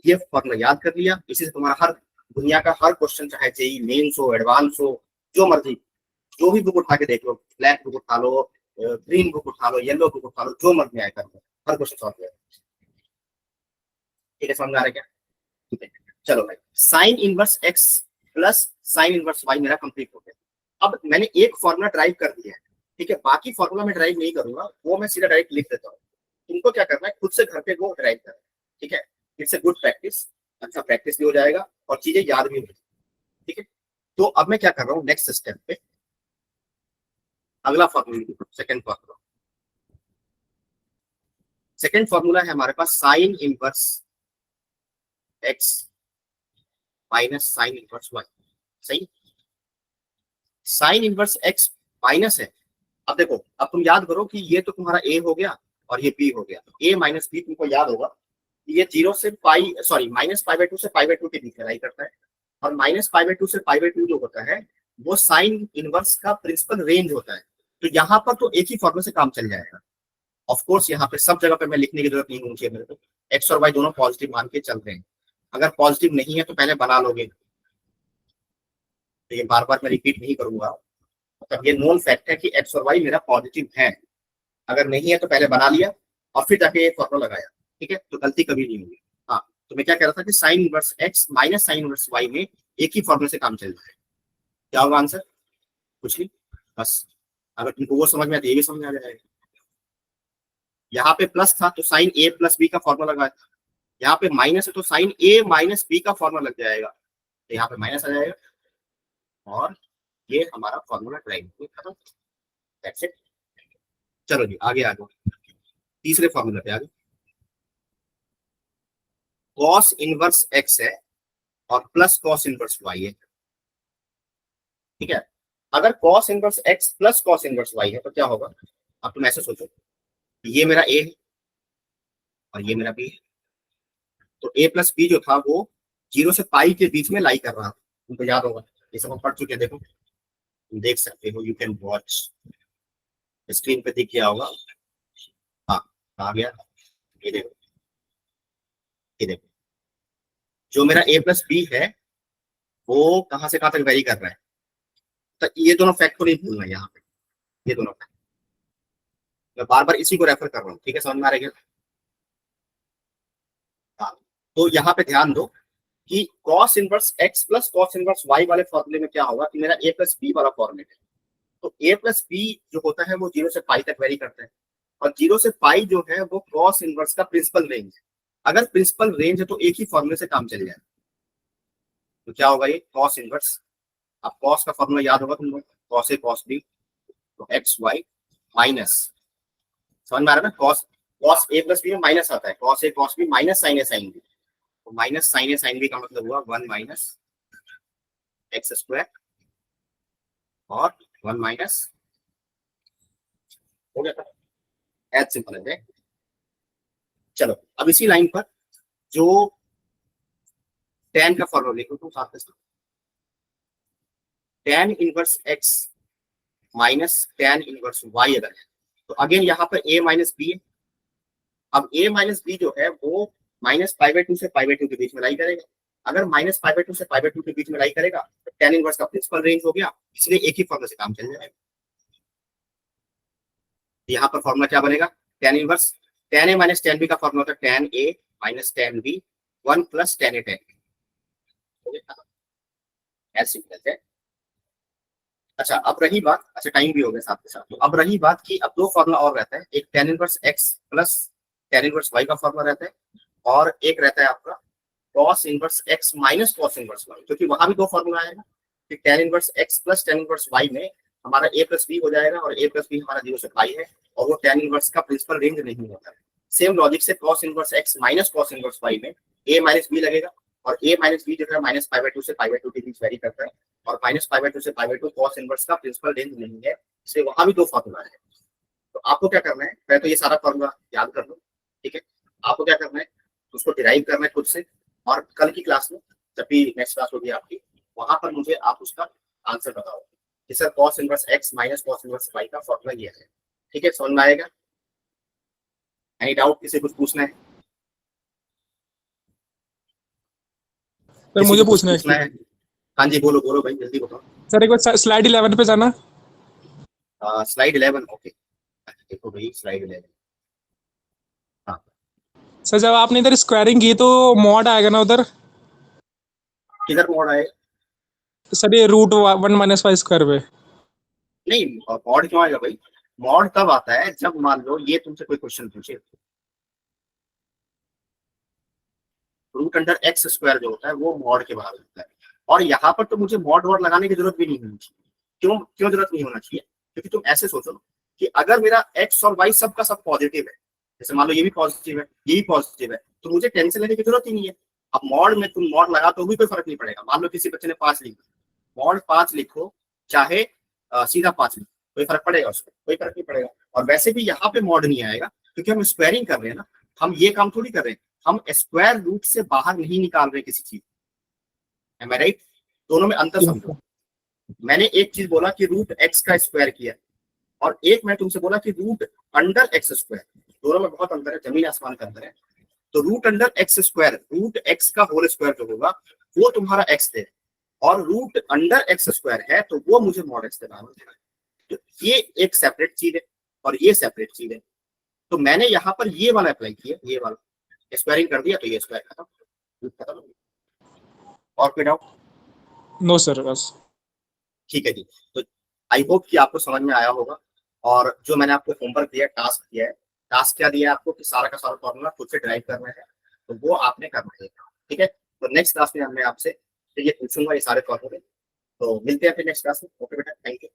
ये फॉर्मूला याद कर लिया, इसी से तुम्हारा हर दुनिया का हर क्वेश्चन, चाहे जेई मेंस हो, एडवांस हो, जो मर्जी, जो भी बुक उठा के देख लो, ब्लैक बुक उठा लो, ग्रीन बुक उठा लो, येलो बुक उठा लो, जो मर्जी आए कर लो, हर क्वेश्चन सॉल्व किया। ठीक है समझ आ रहा है क्या? ठीक है चलो भाई, sine inverse x plus sine inverse y मेरा कंप्लीट हो गया। अब मैंने एक फॉर्मूला ड्राइव कर दिया है, ठीक है, बाकी फॉर्मूला मैं ड्राइव नहीं करूंगा, वो मैं सीधा डायरेक्ट लिख देता हूँ। तुमको क्या करना है, खुद से घर पे वो ड्राइव करना, ठीक है, इट्स ए गुड प्रैक्टिस, अच्छा प्रैक्टिस भी हो जाएगा और चीजें याद भी हो जाएगी। ठीक है, तो अब मैं क्या कर रहा हूँ, नेक्स्ट स्टेप पे अगला formula, second formula, second formula है हमारे पास sine inverse x minus sine inverse Y. सही, साइन इनवर्स एक्स माइनस है। अब देखो, अब तुम याद करो कि ये तो तुम्हारा ए हो गया और ये बी हो गया, ए माइनस बी तुमको याद होगा, ये 0 से पाई सॉरी -π/2 से π/2 के बीच में लाई करता है, और -π/2 से π/2 जो होता है वो साइन इनवर्स का प्रिंसिपल रेंज होता है। तो यहाँ पर तो एक ही फॉर्मूले से काम चल जाएगा। ऑफ कोर्स यहाँ पे सब जगह पे मैं लिखने की जरूरत नहीं होनी चाहिए मेरे को, एक्स और वाई दोनों पॉजिटिव मान के चल रहे हैं। अगर पॉजिटिव नहीं है तो पहले बना लोगे, तो ये बार बार मैं रिपीट नहीं करूंगा, मतलब ये नोन फैक्ट है कि एक्स और वाई मेरा पॉजिटिव है। अगर नहीं है तो पहले बना लिया और फिर जाके ये फॉर्मूला लगाया, ठीक है, तो गलती कभी नहीं होगी। हाँ, तो मैं क्या कह रहा था कि sine inverse x minus sine inverse y में एक ही फॉर्मूले से काम चल रहा है। क्या होगा आंसर? कुछ नहीं, बस अगर तुमको वो समझ में आए तो ये भी समझ आ जाएगा। यहाँ पे प्लस था तो साइन ए प्लस बी का फॉर्मूला लगाया, यहाँ पे माइनस है तो साइन ए माइनस बी का फॉर्मूला लग जाएगा, तो यहाँ पे माइनस आ जाएगा और ये हमारा फॉर्मूला ड्राइव खत्म। That's it. चलो जी आगे आ जाओ, तीसरे फॉर्मूला पे आगे। कॉस इनवर्स एक्स है और प्लस कॉस इनवर्स वाई है, ठीक है। अगर cos inverse x plus cos inverse y है तो क्या होगा? अब तुम ऐसे सोचो, ये मेरा ए है और ये मेरा बी है, तो ए प्लस बी जो था वो 0 से पाई के बीच में लाई कर रहा था, तुमको याद होगा, ये सब हम पढ़ चुके हैं। देखो तुम देख सकते हो, यू कैन वॉच, स्क्रीन पे दिख गया होगा। हाँ आ गया, ये देखो, ये देखो, जो मेरा ए प्लस बी है वो कहां से कहां तक वेरी कर रहा है, तो ये दोनों फैक्ट को नहीं भूलना यहाँ पे, ये दोनों फैक्ट मैं बार बार इसी को रेफर कर रहा हूँ, ठीक है, समझ में आ रहा है? हाँ, तो यहाँ पे ध्यान दो कि cos inverse x plus cos inverse y वाले फॉर्मूले में क्या होगा कि मेरा ए प्लस बी वाला फॉर्मूलेट है, तो ए प्लस बी जो होता है वो 0 से पाई तक वेरी करता है, और 0 से पाई जो है वो कॉस इनवर्स का प्रिंसिपल रेंज है। अगर प्रिंसिपल रेंज है तो एक ही फॉर्मूले से काम चल जाए, तो क्या होगा ये कॉस इनवर्स। अब कॉस का फॉर्मूला याद होगा तुम लोग, कॉस ए कॉस बी, तो एक्स वाई माइनस, समझ में आ रहा है ना, cos cos A plus B में माइनस आता है, cos A cos B minus sign A sine B, तो माइनस साइन ए साइन बी का मतलब हुआ 1 माइनस एक्स स्क्वायर और 1 माइनस, हो गया था, एज सिंपल है। चलो अब इसी लाइन पर जो tan का फॉर्मूला लिखो तुम साथ में, tan inverse x minus tan inverse y अगर है तो अगेन यहाँ पर a माइनस बी है। अब a माइनस बी जो है वो -π/2 से π/2 के बीच में लाई करेगा। अगर -π/2 से π/2 के बीच में लाई करेगा तो tan इनवर्स का प्रिंसिपल रेंज हो गया, इसलिए एक ही फॉर्मूला से काम चल जाएगा। यहाँ पर फॉर्मूला क्या बनेगा, tan inverse tan a minus tan b का फॉर्मूला होता है tan a minus tan b 1 plus tan a tan b, ऐसे सिंपल है। अच्छा अब रही बात, अच्छा टाइम भी हो गया साथ के साथ, तो अब रही बात कि अब दो फॉर्मूला और रहता है, एक tan inverse x plus tan inverse y का फॉर्मूला रहता है, और एक रहता है आपका cos inverse x minus cos inverse y, क्योंकि वहां भी दो फॉर्मूला आएगा कि tan inverse x plus tan inverse y में हमारा a प्लस b हो जाएगा, और a प्लस b हमारा 0 से पाई है, और वो tan इनवर्स का प्रिंसिपल रेंज नहीं होता है। सेम लॉजिक से cos inverse x minus cos inverse y में a माइनस b लगेगा, और a माइनस b जो है माइनस पाई बाय 2 से पाई बाय 2 के बीच वेरी करता है, और माइनस पाई बाय 2 से पाई बाय 2 cos इनवर्स का प्रिंसिपल रेंज नहीं है, इसलिए वहां भी दो फॉर्मूला है। तो आपको क्या करना है, पहले तो ये सारा फॉर्मूला याद कर लो, ठीक है। आपको क्या करना है, उसको डिराइव करना है खुद से, और कल की क्लास में जब भी नेक्स्ट क्लास होगी आपकी, वहां पर मुझे आप उसका आंसर बताओ कि sir cos inverse x minus cos inverse y का फॉर्मूला ये है, ठीक है। समझ में आएगा? एनी डाउट, किसी कुछ पूछना है?
सर
किसी
मुझे
को कुछ
पूछना
पूछना
है
है? हाँ जी, बोलो बोलो भाई, जल्दी बताओ।
सर, एक बार स्लाइड 11 पे जाना।
स्लाइड 11, ओके, देखो भाई स्लाइड 11। हाँ,
सर जब आपने इधर स्क्वायरिंग की तो मॉड आएगा ना उधर?
किधर मोड आए?
सर ये √1 - y² पे।
नहीं, मॉड क्यों आएगा भाई? मॉड तब आता है जब मान लो ये तुमसे कोई क्वेश्चन पूछे, रूट अंडर एक्स स्क्वायर जो होता है वो मॉड के बाहर होता है, और यहाँ पर तो मुझे मॉड वॉड लगाने की जरूरत भी नहीं होनी चाहिए। क्यों क्यों जरूरत नहीं होना चाहिए? क्योंकि तुम ऐसे सोचो कि अगर मेरा एक्स और वाई सबका सब पॉजिटिव है, जैसे मान लो ये भी पॉजिटिव है ये भी पॉजिटिव है, तो मुझे टेंशन लेने की जरूरत ही नहीं है। अब मॉड में तुम मॉड लगा तो भी कोई फर्क नहीं पड़ेगा। मान लो किसी बच्चे ने 5 लिखा, मॉड 5 लिखो, चाहे सीधा 5 लिखो, कोई फर्क पड़ेगा? उसको कोई फर्क नहीं पड़ेगा। और वैसे भी यहाँ पे मॉड नहीं आएगा, क्योंकि हम स्क्वायरिंग कर रहे हैं ना, हम ये काम थोड़ी कर रहे हैं, हम स्क्वायर रूट से बाहर नहीं निकाल रहे किसी चीज, एम आई राइट? दोनों में अंतर समझो। मैंने एक चीज बोला कि रूट एक्स का स्क्वायर किया, और एक मैं तुमसे बोला कि रूट अंडर एक्स स्क्वायर, दोनों में बहुत अंतर है, जमीन आसमान का अंतर है। तो root under x square, root x का होल स्क्वायर जो होगा वो तुम्हारा एक्स दे, और रूट अंडर एक्स स्क्वायर है तो वो मुझे मॉड एक्स देना है। तो ये एक सेपरेट चीज है और ये सेपरेट चीज है। तो मैंने यहाँ पर ये वाला अप्लाई किया, ये वाला स्क्वायरिंग कर दिया, तो ये स्क्वायर खत्म। और कोई डाउट?
नो सर, बस।
ठीक है जी। तो आई होप कि आपको समझ में आया होगा, और जो मैंने आपको होमवर्क दिया, टास्क दिया है, टास्क क्या दिया है आपको कि सारा का सारा फॉर्मूला खुद से ड्राइव करना है, तो वो आपने करना है, ठीक है। तो नेक्स्ट क्लास में मैं आपसे ये पूछूंगा ये सारे फॉर्मूले, तो मिलते हैं फिर नेक्स्ट क्लास में। ओके बेटा, थैंक यू।